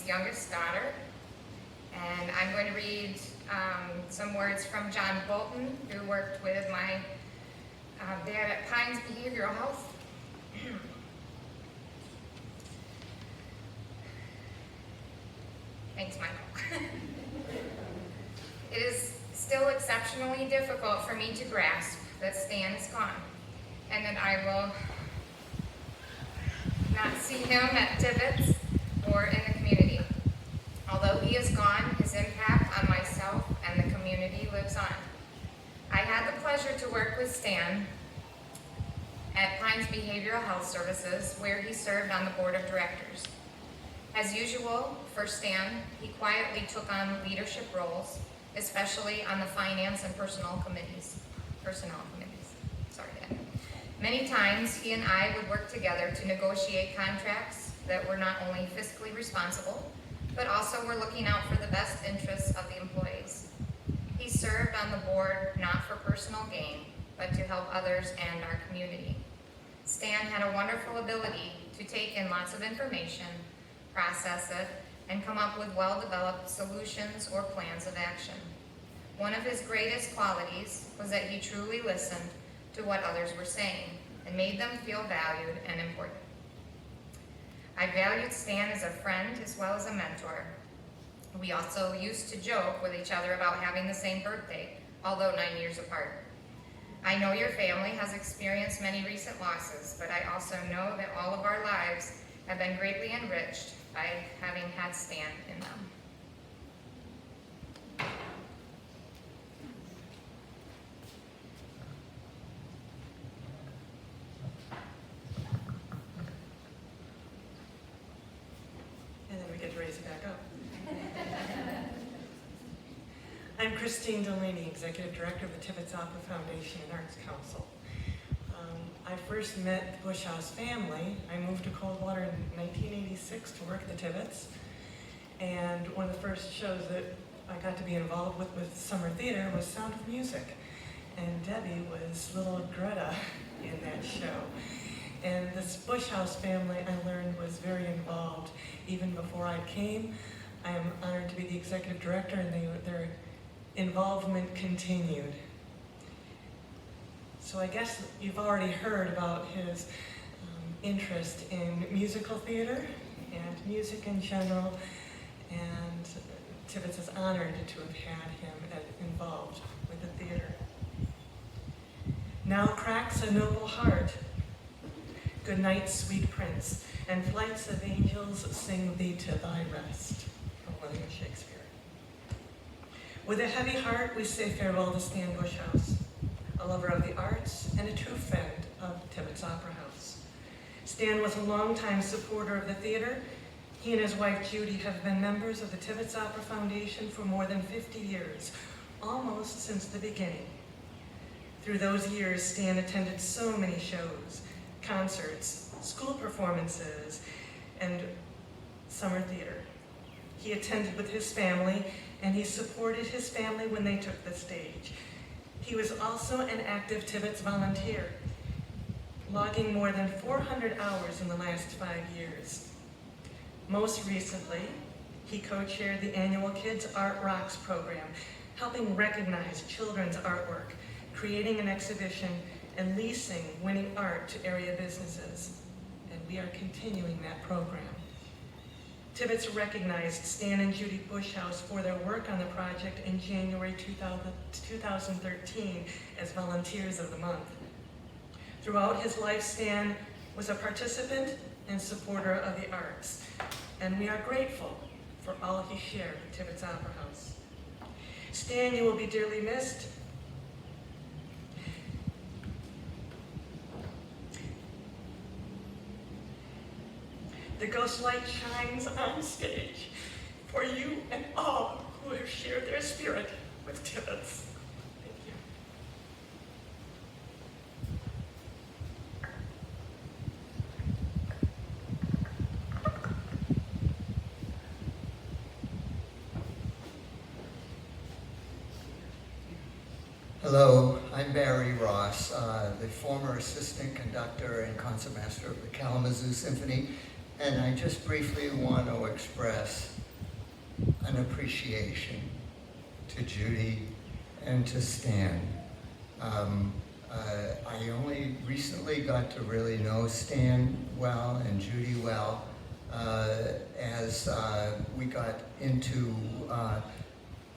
youngest daughter. And I'm going to read some words from John Bolton, who worked with my dad at Pines Behavioral Health. Thanks, Michael. It is still exceptionally difficult for me to grasp that Stan is gone, and that I will not see him at Tibbetts or in the community. Although he is gone, his impact on myself and the community lives on. I had the pleasure to work with Stan at Pines Behavioral Health Services, where he served on the board of directors. As usual, for Stan, he quietly took on leadership roles, especially on the finance and personnel committees. Sorry, Dad. Many times, he and I would work together to negotiate contracts that were not only fiscally responsible, but also were looking out for the best interests of the employees. He served on the board not for personal gain, but to help others and our community. Stan had a wonderful ability to take in lots of information, process it, and come up with well-developed solutions or plans of action. One of his greatest qualities was that he truly listened to what others were saying and made them feel valued and important. I valued Stan as a friend as well as a mentor. We also used to joke with each other about having the same birthday, although 9 years apart. I know your family has experienced many recent losses, but I also know that all of our lives have been greatly enriched by having had Stan in them. And then we get to raise it back up. I'm Christine Delaney, Executive Director of the Tibbetts Opera Foundation and Arts Council. I first met the Bushouse family. I moved to Coldwater in 1986 to work at the Tibbetts. And one of the first shows that I got to be involved with summer theater was Sound of Music. And Debbie was little Greta in that show. And this Bushouse family, I learned, was very involved. Even before I came, I am honored to be the executive director, and their involvement continued. So I guess you've already heard about his interest in musical theater and music in general, and Tibbetts is honored to have had him involved with the theater. Now cracks a noble heart. Good night, sweet prince, and flights of angels sing thee to thy rest. From William Shakespeare. With a heavy heart, we say farewell to Stan Bushouse, a lover of the arts and a true friend of Tibbetts Opera House. Stan was a longtime supporter of the theater. He and his wife Judy have been members of the Tibbetts Opera Foundation for more than 50 years, almost since the beginning. Through those years, Stan attended so many shows, concerts, school performances, and summer theater. He attended with his family, and he supported his family when they took the stage. He was also an active Tibbetts volunteer, logging more than 400 hours in the last 5 years. Most recently, he co-chaired the annual Kids Art Rocks program, helping recognize children's artwork, creating an exhibition, and leasing winning art to area businesses. And we are continuing that program. Tibbetts recognized Stan and Judy Bushouse for their work on the project in January 2013 as Volunteers of the Month. Throughout his life, Stan was a participant and supporter of the arts, and we are grateful for all he shared at Tibbetts Opera House. Stan, you will be dearly missed. The ghost light shines on stage for you and all who have shared their spirit with Tibbetts. Thank you. Hello, I'm Barry Ross, the former assistant conductor and concertmaster of the Kalamazoo Symphony, and I just briefly want to express appreciation to Judy and to Stan. I only recently got to really know Stan well and Judy well as we got into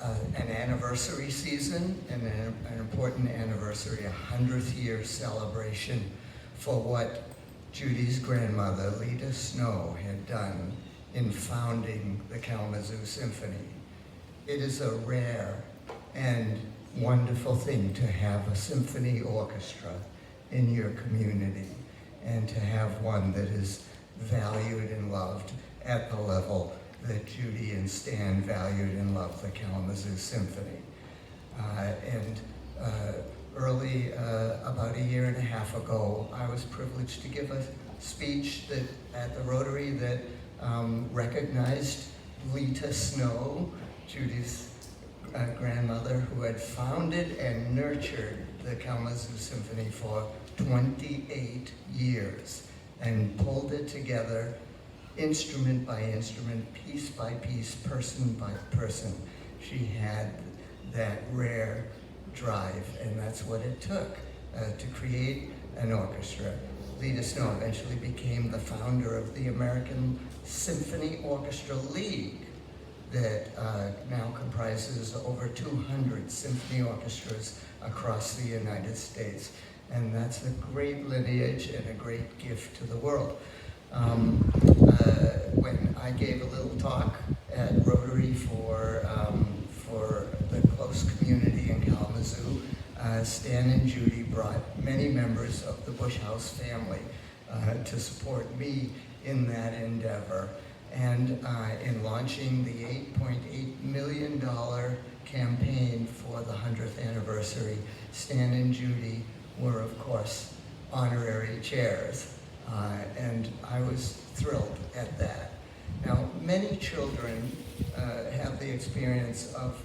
an anniversary season and an important anniversary, 100th year celebration for what Judy's grandmother, Lita Snow, had done in founding the Kalamazoo Symphony. It is a rare and wonderful thing to have a symphony orchestra in your community and to have one that is valued and loved at the level that Judy and Stan valued and loved the Kalamazoo Symphony. Early, about a year and a half ago, I was privileged to give a speech at the Rotary that recognized Lita Snow, Judy's grandmother, who had founded and nurtured the Kalamazoo Symphony for 28 years and pulled it together instrument by instrument, piece by piece, person by person. She had that rare drive, and that's what it took to create an orchestra. Lita Snow eventually became the founder of the American Symphony Orchestra League that now comprises over 200 symphony orchestras across the United States. And that's a great lineage and a great gift to the world. When I gave a little talk at Rotary for the close community in Kalamazoo, Stan and Judy brought many members of the Bushouse family to support me in that endeavor. And in launching the $8.8 million campaign for the 100th anniversary, Stan and Judy were, of course, honorary chairs. And I was thrilled at that. Now, many children have the experience of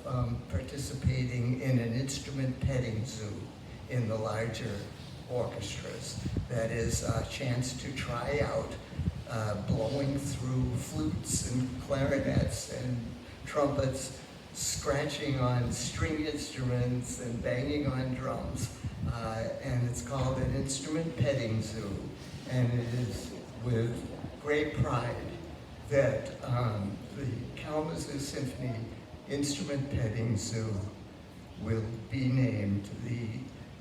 participating in an instrument petting zoo in the larger orchestras. That is a chance to try out blowing through flutes and clarinets and trumpets, scratching on string instruments and banging on drums. And it's called an instrument petting zoo. And it is with great pride that the Kalamazoo Symphony Instrument Petting Zoo will be named the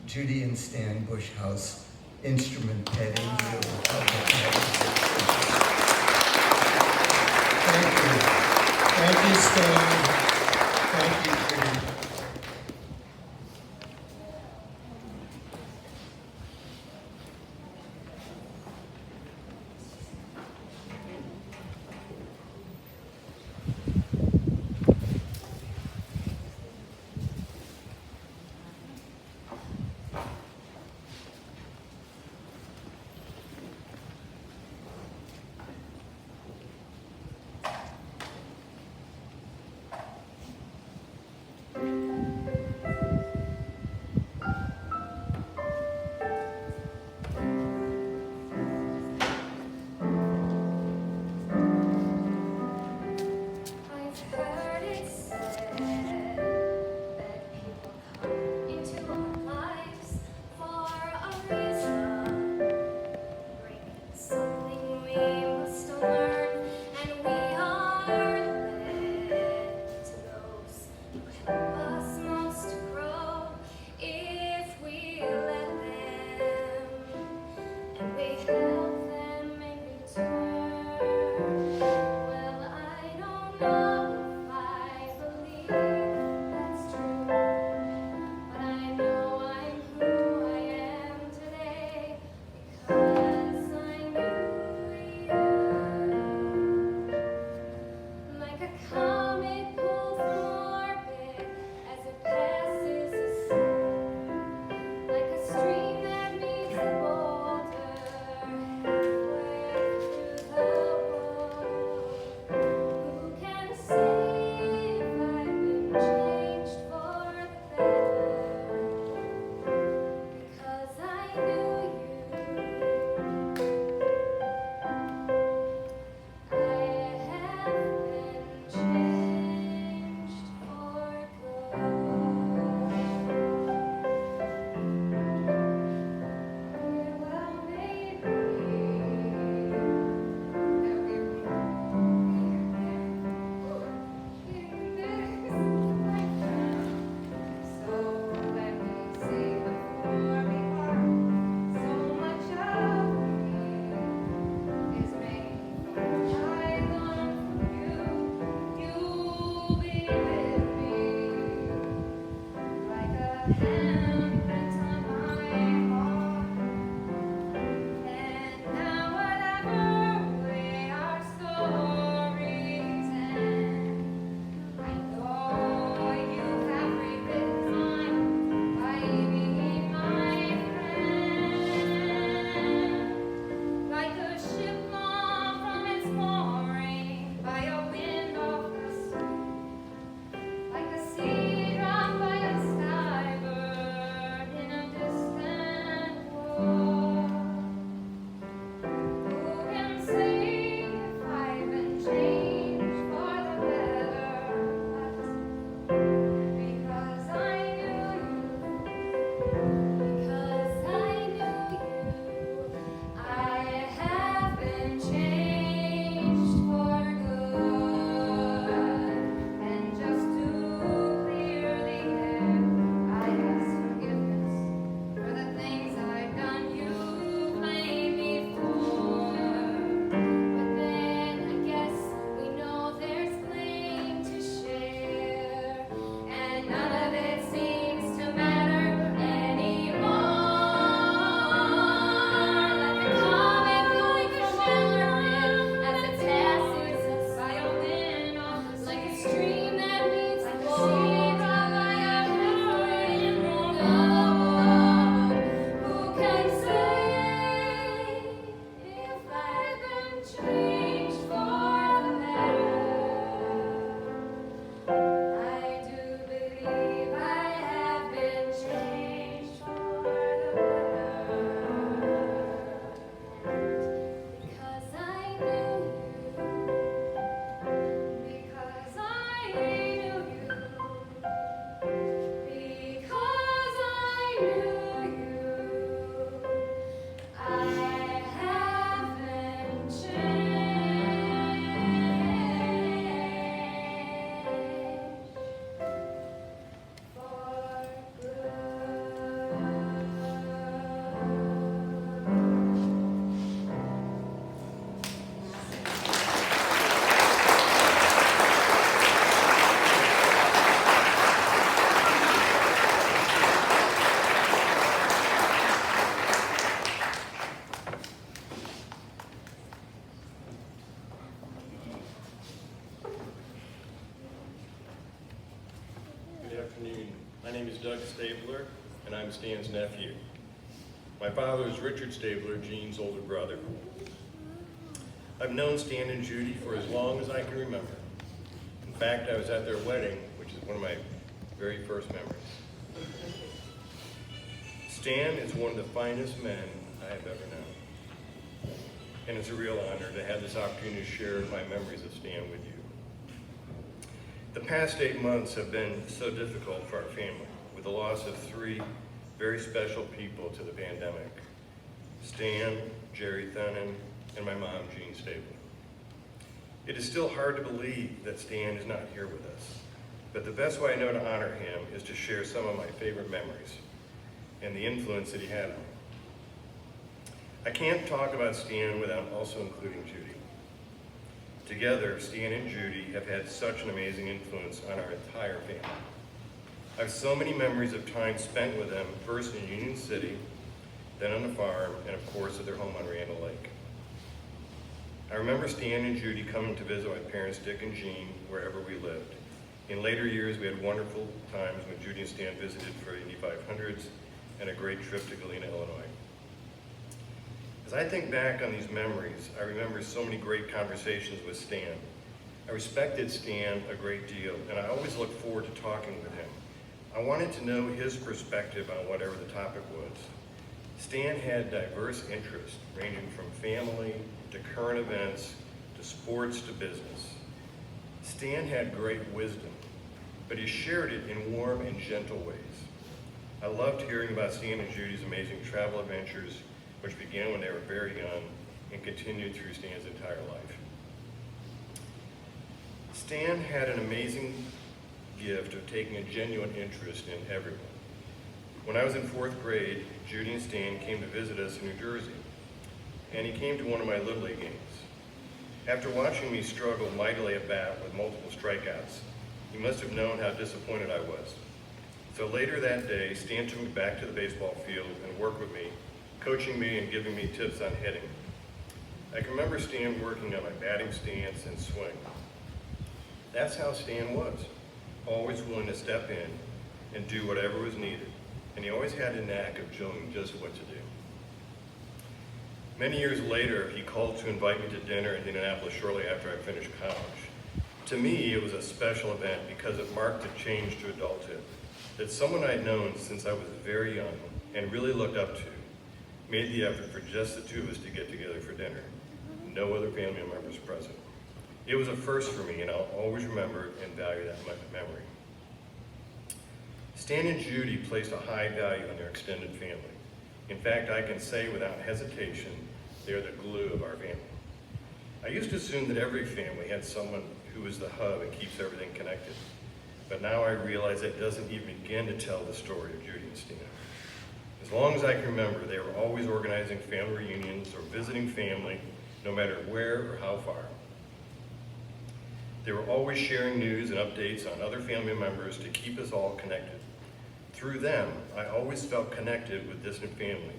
Judy and Stan Bushouse Instrument Petting Zoo. Thank you. Thank you, Stan. Thank you, Judy. Changed. My name is Doug Stabler, and I'm Stan's nephew. My father is Richard Stabler, Jean's older brother. I've known Stan and Judy for as long as I can remember. In fact, I was at their wedding, which is one of my very first memories. Stan is one of the finest men I have ever known. And it's a real honor to have this opportunity to share my memories of Stan with you. The past 8 months have been so difficult for our family, with the loss of 3 very special people to the pandemic: Stan, Jerry Thunnan, and my mom, Jean Stabler. It is still hard to believe that Stan is not here with us, but the best way I know to honor him is to share some of my favorite memories and the influence that he had on me. I can't talk about Stan without also including Judy. Together, Stan and Judy have had such an amazing influence on our entire family. I have so many memories of time spent with them, first in Union City, then on the farm, and of course at their home on Randall Lake. I remember Stan and Judy coming to visit my parents, Dick and Jean, wherever we lived. In later years, we had wonderful times when Judy and Stan visited for Indy 500s and a great trip to Galena, Illinois. As I think back on these memories, I remember so many great conversations with Stan. I respected Stan a great deal, and I always looked forward to talking with him. I wanted to know his perspective on whatever the topic was. Stan had diverse interests, ranging from family to current events to sports to business. Stan had great wisdom, but he shared it in warm and gentle ways. I loved hearing about Stan and Judy's amazing travel adventures, which began when they were very young and continued through Stan's entire life. Stan had an amazing gift of taking a genuine interest in everyone. When I was in 4th grade, Judy and Stan came to visit us in New Jersey, and he came to one of my Little League games. After watching me struggle mightily at bat with multiple strikeouts, he must have known how disappointed I was. So later that day, Stan took me back to the baseball field and worked with me, coaching me and giving me tips on hitting. I can remember Stan working on my batting stance and swing. That's how Stan was, always willing to step in and do whatever was needed, and he always had a knack of showing just what to do. Many years later, he called to invite me to dinner in Indianapolis shortly after I finished college. To me, it was a special event because it marked a change to adulthood, that someone I'd known since I was very young and really looked up to made the effort for just the two of us to get together for dinner. No other family members present. It was a first for me, and I'll always remember and value that memory. Stan and Judy placed a high value on their extended family. In fact, I can say without hesitation, they're the glue of our family. I used to assume that every family had someone who is the hub and keeps everything connected. But now I realize that doesn't even begin to tell the story of Judy and Stan. As long as I can remember, they were always organizing family reunions or visiting family, no matter where or how far. They were always sharing news and updates on other family members to keep us all connected. Through them, I always felt connected with distant family,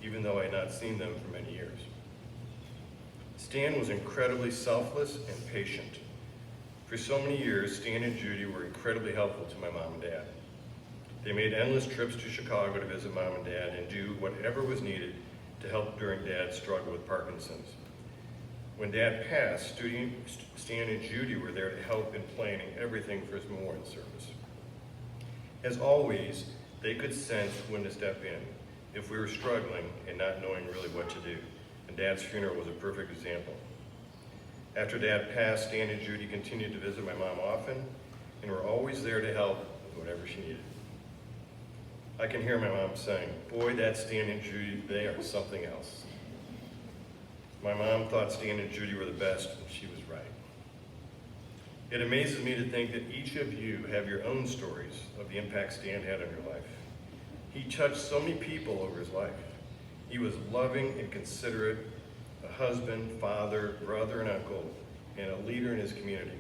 even though I had not seen them for many years. Stan was incredibly selfless and patient. For so many years, Stan and Judy were incredibly helpful to my mom and dad. They made endless trips to Chicago to visit mom and dad and do whatever was needed to help during dad's struggle with Parkinson's. When dad passed, Stan and Judy were there to help in planning everything for his memorial service. As always, they could sense when to step in if we were struggling and not knowing really what to do. And Dad's funeral was a perfect example. After Dad passed, Stan and Judy continued to visit my mom often and were always there to help with whatever she needed. I can hear my mom saying, "Boy, that Stan and Judy, they are something else." My mom thought Stan and Judy were the best, and she was right. It amazes me to think that each of you have your own stories of the impact Stan had on your life. He touched so many people over his life. He was loving and considerate, a husband, father, brother, and uncle, and a leader in his community.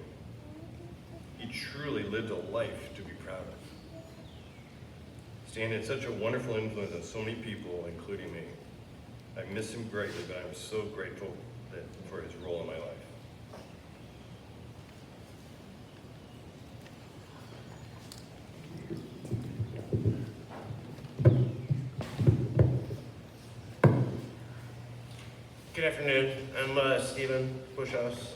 He truly lived a life to be proud of. Stan had such a wonderful influence on so many people, including me. I miss him greatly, but I'm so grateful for his role in my life. Good afternoon. I'm Stanley Bushouse.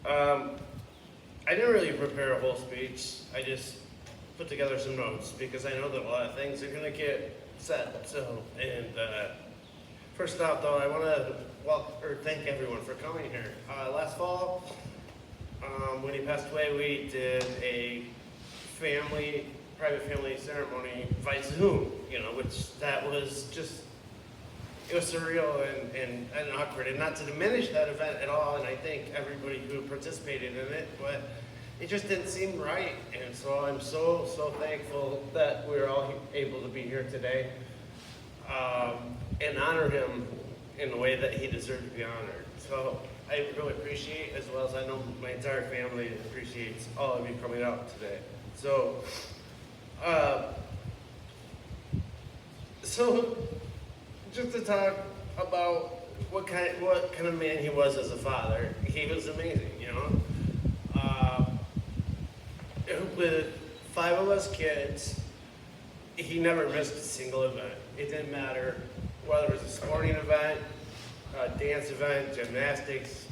I didn't really prepare a whole speech. I just put together some notes because I know that a lot of things are going to get said. First off, though, I want to thank everyone for coming here. Last fall, when he passed away, we did a private family ceremony by Zoom. Which that was just. It was surreal and awkward, and not to diminish that event at all, and I thank everybody who participated in it, but it just didn't seem right, and so I'm so thankful that we're all able to be here today and honor him in the way that he deserved to be honored. So I really appreciate, as well as I know my entire family appreciates all of you coming out today. So just to talk about what kind of man he was as a father, he was amazing, With 5 of us kids, he never missed a single event. It didn't matter whether it was a sporting event, a dance event, gymnastics,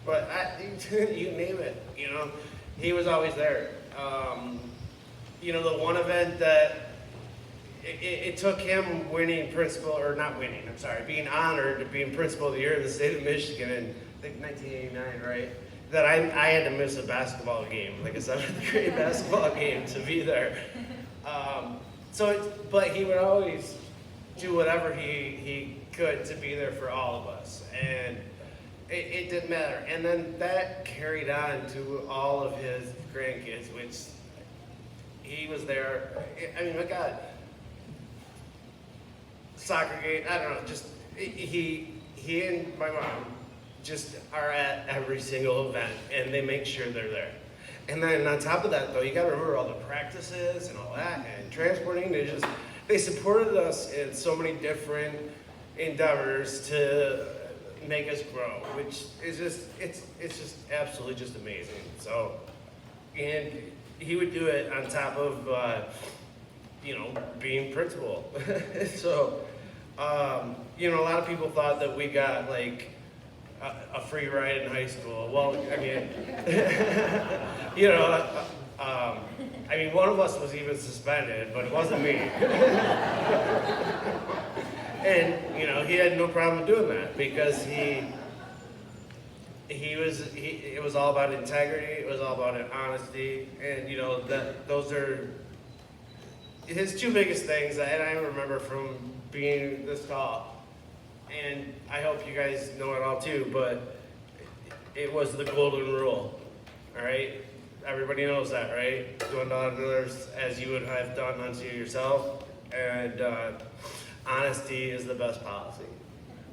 but you name it, he was always there. The one event that it took him being honored to being principal of the year in the state of Michigan in, I think, 1989, right? That I had to miss a basketball game, like a 7th grade basketball game, to be there. But he would always do whatever he could to be there for all of us, and it didn't matter. And then that carried on to all of his grandkids, which he was there. I mean, my God. Soccer game, I don't know, just he and my mom just are at every single event, and they make sure they're there. And then on top of that, though, you got to remember all the practices and all that, and transporting. They supported us in so many different endeavors to make us grow, which is it's just absolutely just amazing. So, and he would do it on top of being principal. So, a lot of people thought that we got like a free ride in high school. Well, I mean, one of us was even suspended, but it wasn't me. And, he had no problem doing that because it was all about integrity, it was all about honesty, and, those are his two biggest things, and I remember from being this tall. And I hope you guys know it all too, but it was the golden rule, all right? Everybody knows that, right? Do unto others as you would have done unto yourself, and honesty is the best policy.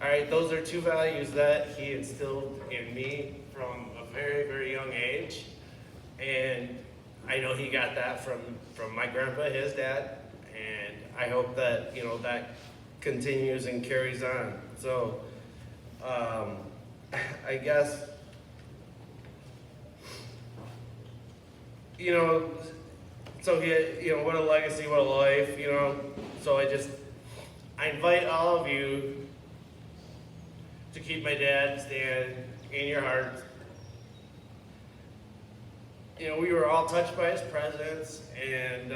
All right, those are two values that he instilled in me from a very, very young age, and I know he got that from my grandpa, his dad, and I hope that, that continues and carries on. So, I guess, so he, what a legacy, what a life, So I invite all of you to keep my dad, Stan, in your hearts. We were all touched by his presence, and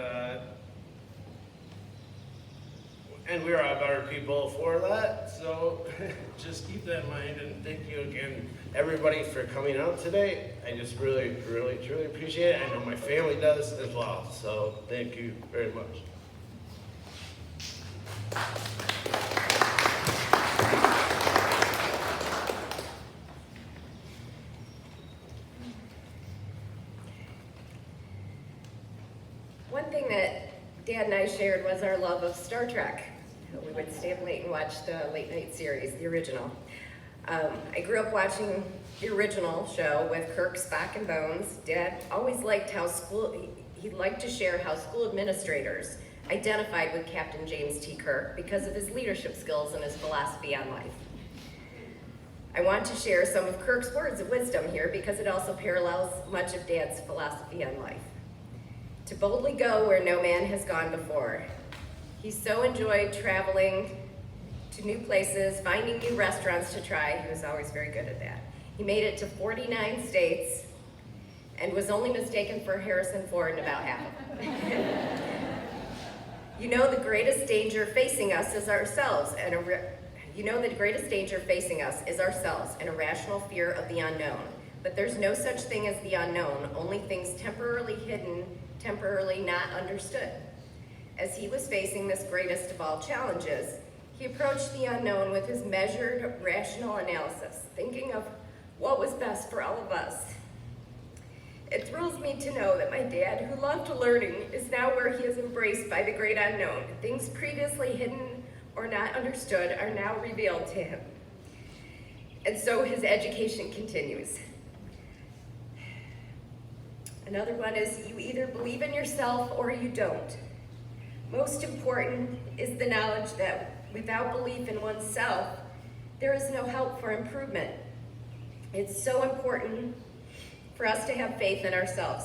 we are all better people for that. So just keep that in mind, and thank you again, everybody, for coming out today. I just really, really, truly appreciate it. I know my family does as well. So thank you very much. One thing that Dad and I shared was our love of Star Trek. We would stay up late and watch the late night series, the original. I grew up watching the original show with Kirk, Spock, and Bones. Dad always liked he liked to share how school administrators identified with Captain James T. Kirk because of his leadership skills and his philosophy on life. I want to share some of Kirk's words of wisdom here because it also parallels much of Dad's philosophy on life. To boldly go where no man has gone before. He so enjoyed traveling to new places, finding new restaurants to try. He was always very good at that. He made it to 49 states and was only mistaken for Harrison Ford in about half of them. The greatest danger facing us is ourselves, and the greatest danger facing us is ourselves, an irrational fear of the unknown. But there's no such thing as the unknown, only things temporarily hidden, temporarily not understood. As he was facing this greatest of all challenges, he approached the unknown with his measured, rational analysis, thinking of what was best for all of us. It thrills me to know that my dad, who loved learning, is now where he is embraced by the great unknown. Things previously hidden or not understood are now revealed to him. And so his education continues. Another one is, you either believe in yourself or you don't. Most important is the knowledge that without belief in oneself, there is no help for improvement. It's so important for us to have faith in ourselves.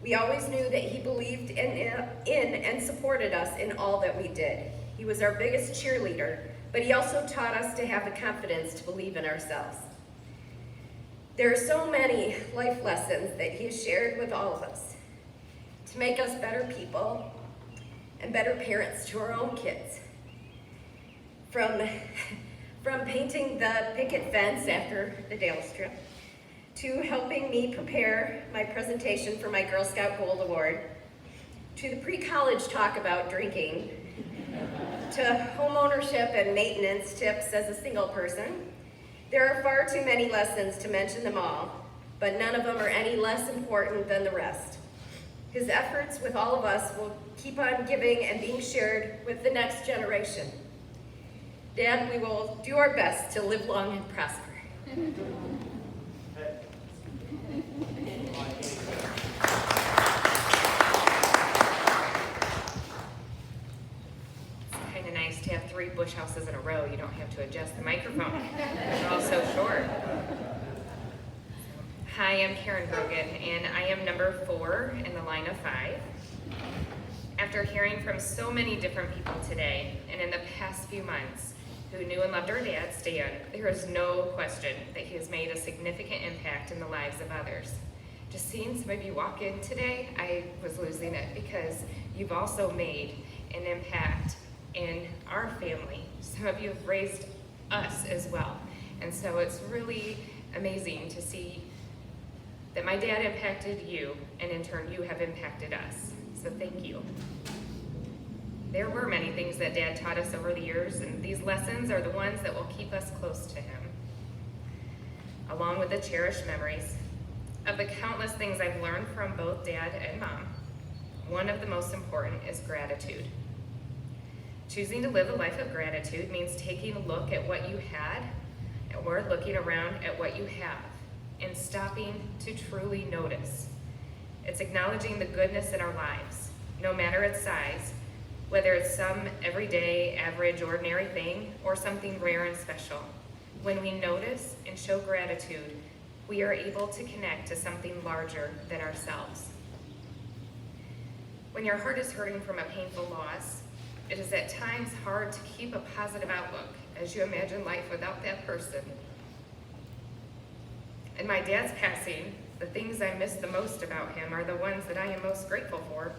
We always knew that he believed in and supported us in all that we did. He was our biggest cheerleader, but he also taught us to have the confidence to believe in ourselves. There are so many life lessons that he has shared with all of us to make us better people and better parents to our own kids. From painting the picket fence after the Dales trip, to helping me prepare my presentation for my Girl Scout Gold Award, to the pre-college talk about drinking, to home ownership and maintenance tips as a single person. There are far too many lessons to mention them all, but none of them are any less important than the rest. His efforts with all of us will keep on giving and being shared with the next generation. Dad, we will do our best to live long and prosper. Bushhouses in a row, you don't have to adjust the microphone. They're all so short. Hi, I'm Karen Brogan, and I am number 4 in the line of 5. After hearing from so many different people today, and in the past few months, who knew and loved our dad, Stan, there is no question that he has made a significant impact in the lives of others. Just seeing some of you walk in today, I was losing it, because you've also made an impact in our family. Some of you have raised us as well. And so it's really amazing to see that my dad impacted you, and in turn you have impacted us. So thank you. There were many things that Dad taught us over the years, and these lessons are the ones that will keep us close to him. Along with the cherished memories of the countless things I've learned from both Dad and Mom, one of the most important is gratitude. Choosing to live a life of gratitude means taking a look at what you had, or looking around at what you have, and stopping to truly notice. It's acknowledging the goodness in our lives, no matter its size, whether it's some everyday, average, ordinary thing, or something rare and special. When we notice and show gratitude, we are able to connect to something larger than ourselves. When your heart is hurting from a painful loss, it is at times hard to keep a positive outlook as you imagine life without that person. In my dad's passing, the things I miss the most about him are the ones that I am most grateful for.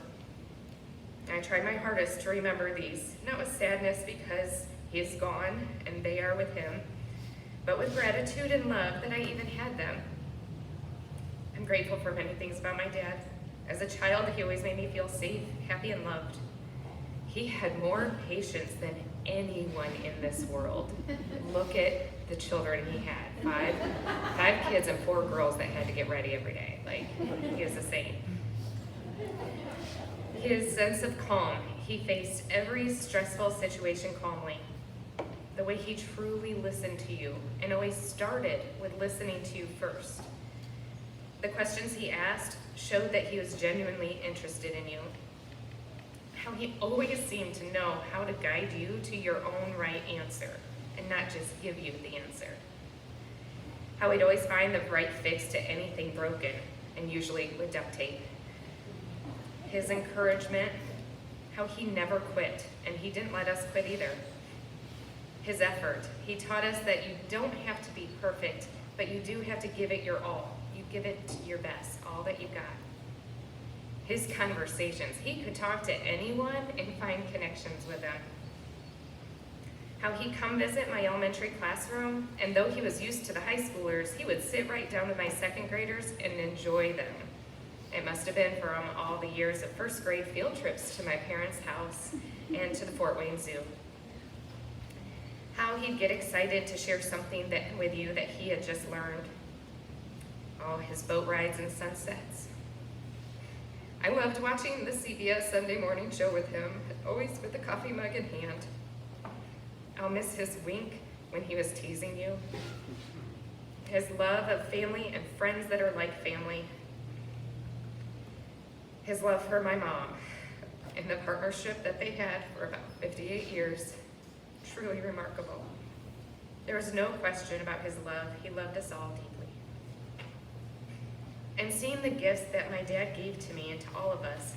I tried my hardest to remember these, not with sadness because he is gone and they are with him, but with gratitude and love that I even had them. I'm grateful for many things about my dad. As a child, he always made me feel safe, happy, and loved. He had more patience than anyone in this world. Look at the children he had. Five kids and 4 girls that had to get ready every day. Like, he was a saint. His sense of calm, he faced every stressful situation calmly. The way he truly listened to you, and always started with listening to you first. The questions he asked showed that he was genuinely interested in you. How he always seemed to know how to guide you to your own right answer, and not just give you the answer. How he'd always find the right fix to anything broken, and usually with duct tape. His encouragement, how he never quit, and he didn't let us quit either. His effort, he taught us that you don't have to be perfect, but you do have to give it your all. You give it your best, all that you got. His conversations, he could talk to anyone and find connections with them. How he'd come visit my elementary classroom, and though he was used to the high schoolers, he would sit right down with my 2nd graders and enjoy them. It must have been from all the years of 1st grade field trips to my parents' house and to the Fort Wayne Zoo. How he'd get excited to share something with you that he had just learned. Oh, his boat rides and sunsets. I loved watching the CBS Sunday morning show with him, always with a coffee mug in hand. I'll miss his wink when he was teasing you. His love of family and friends that are like family. His love for my mom and the partnership that they had for about 58 years. Truly remarkable. There was no question about his love. He loved us all deeply. And seeing the gifts that my dad gave to me and to all of us,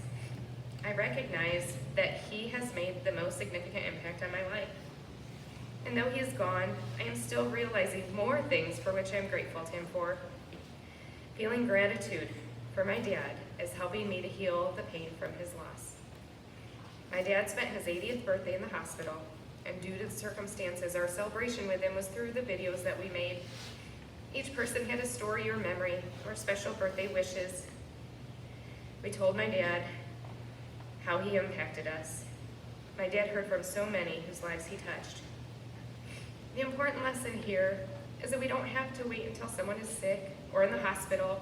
I recognize that he has made the most significant impact on my life. And though he is gone, I am still realizing more things for which I'm grateful to him for. Feeling gratitude for my dad is helping me to heal the pain from his loss. My dad spent his 80th birthday in the hospital, and due to the circumstances, our celebration with him was through the videos that we made. Each person had a story or memory or special birthday wishes. We told my dad how he impacted us. My dad heard from so many whose lives he touched. The important lesson here is that we don't have to wait until someone is sick or in the hospital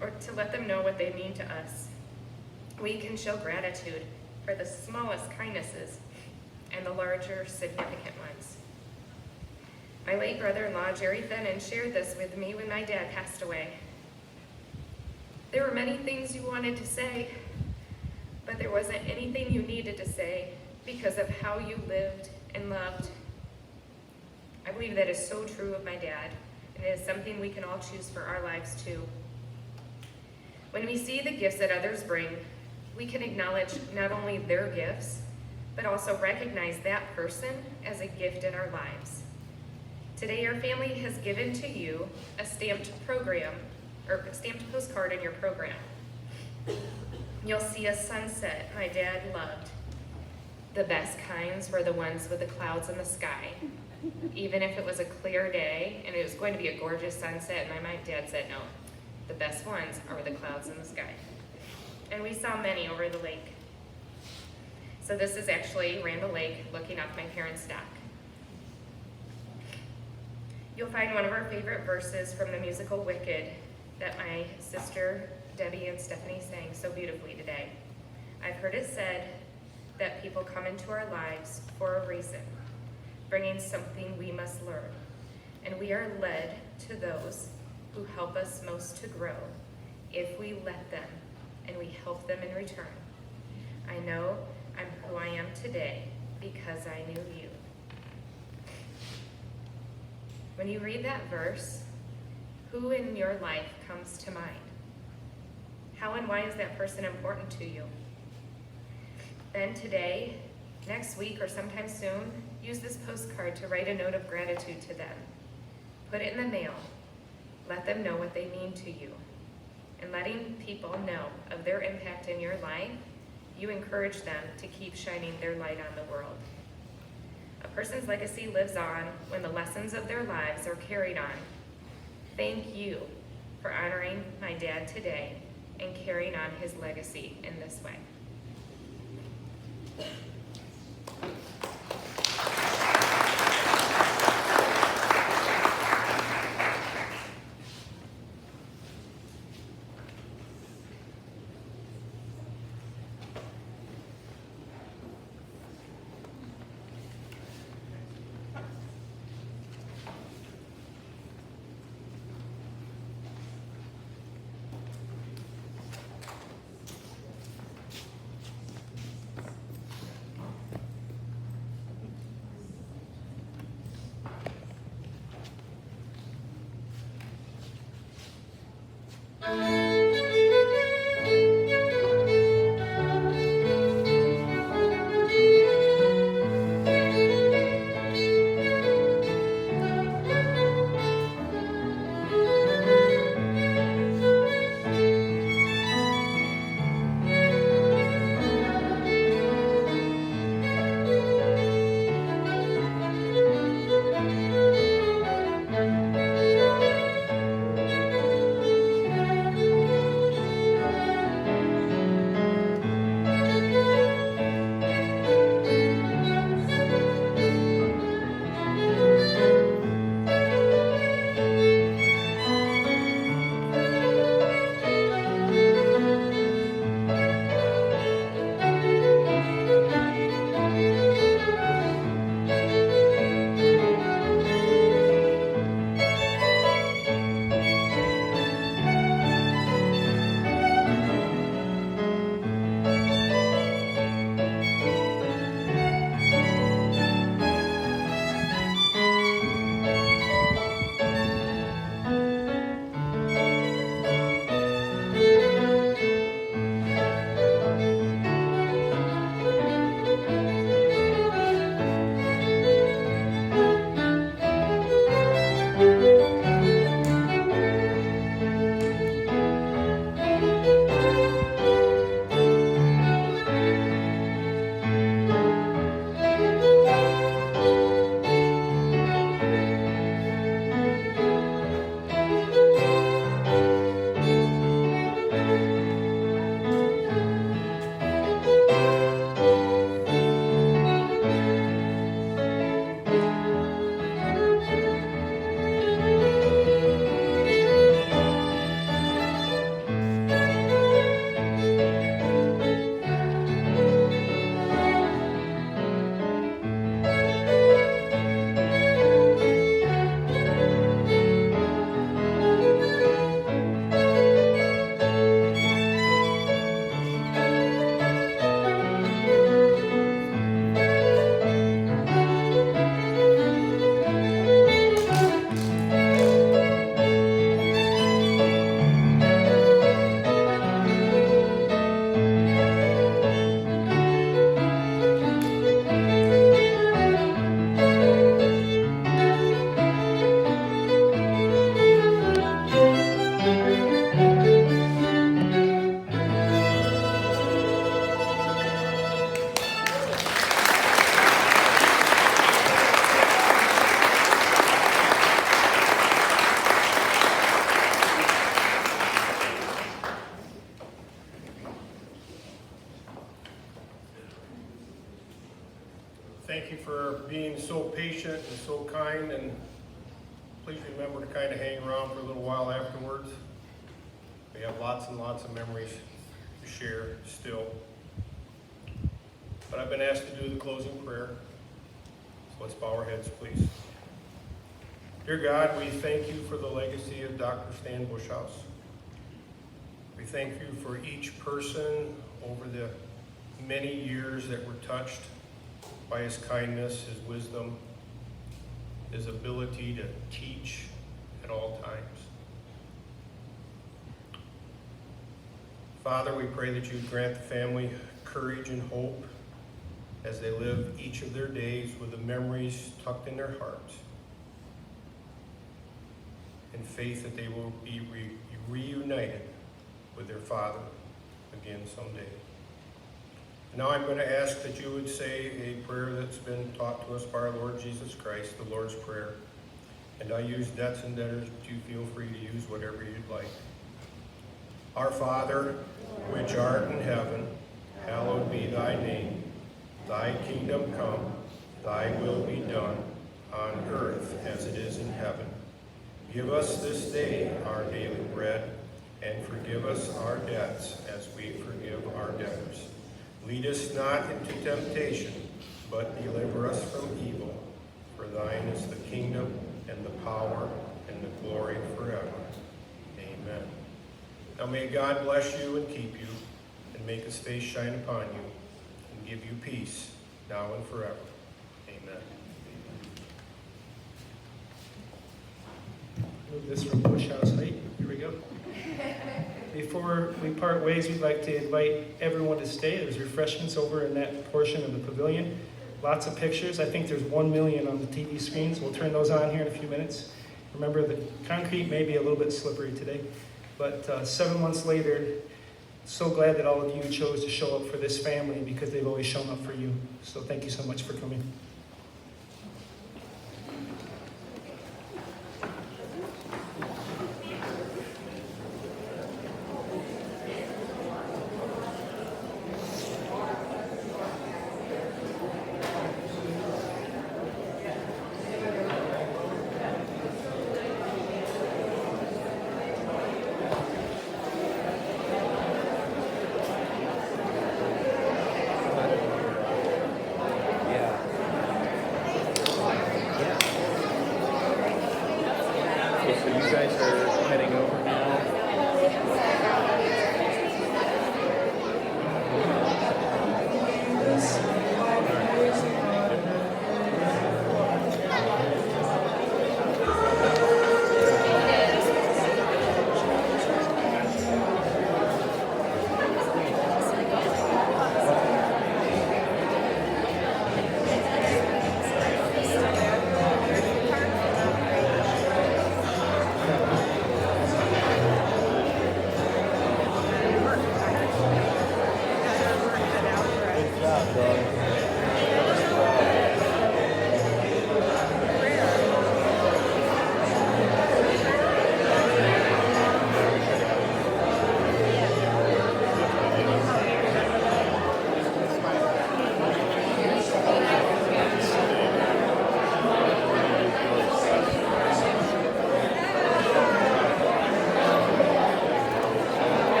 or to let them know what they mean to us. We can show gratitude for the smallest kindnesses and the larger, significant ones. My late brother-in-law, Jerry Fennan, shared this with me when my dad passed away. There were many things you wanted to say, but there wasn't anything you needed to say because of how you lived and loved. I believe that is so true of my dad, and it is something we can all choose for our lives too. When we see the gifts that others bring, we can acknowledge not only their gifts, but also recognize that person as a gift in our lives. Today, your family has given to you a stamped postcard in your program. You'll see a sunset my dad loved. The best kinds were the ones with the clouds in the sky. Even if it was a clear day and it was going to be a gorgeous sunset, my dad said, no, the best ones are the clouds in the sky. And we saw many over the lake. So this is actually Randall Lake looking off my parents' dock. You'll find one of our favorite verses from the musical Wicked that my sister Debbie and Stephanie sang so beautifully today. I've heard it said that people come into our lives for a reason, bringing something we must learn, and we are led to those who help us most to grow if we let them and we help them in return. I know I'm who I am today because I knew you. When you read that verse, who in your life comes to mind? How and why is that person important to you? Then today, next week, or sometime soon, use this postcard to write a note of gratitude to them. Put it in the mail. Let them know what they mean to you. And letting people know of their impact in your life, you encourage them to keep shining their light on the world. A person's legacy lives on when the lessons of their lives are carried on. Thank you for honoring my dad today and carrying on his legacy in this way. Thank you for being so patient and so kind, and please remember to kind of hang around for a little while afterwards. We have lots and lots of memories to share still. But I've been asked to do the closing prayer, so let's bow our heads, please. Dear God, we thank you for the legacy of Dr. Stan Bushouse. We thank you for each person over the many years that were touched by his kindness, his wisdom, his ability to teach at all times. Father, we pray that you grant the family courage and hope as they live each of their days with the memories tucked in their hearts, and faith that they will be reunited with their father again someday. Now I'm going to ask that you would say a prayer that's been taught to us by our Lord Jesus Christ, the Lord's Prayer. And I use debts and debtors, but you feel free to use whatever you'd like. Our Father, which art in heaven, hallowed be thy name. Thy kingdom come, thy will be done, on earth as it is in heaven. Give us this day our daily bread, and forgive us our debts as we forgive our debtors. Lead us not into temptation, but deliver us from evil. For thine is the kingdom, and the power, and the glory forever. Amen. Now may God bless you and keep you, and make his face shine upon you, and give you peace, now and forever. Amen. Move this from Bushouse height. Here we go. Before we part ways, we'd like to invite everyone to stay. There's refreshments over in that portion of the pavilion. Lots of pictures. I think there's 1 million on the TV screens. We'll turn those on here in a few minutes. Remember, the concrete may be a little bit slippery today, but 7 months later, so glad that all of you chose to show up for this family, because they've always shown up for you. So thank you so much for coming.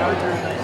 Roger.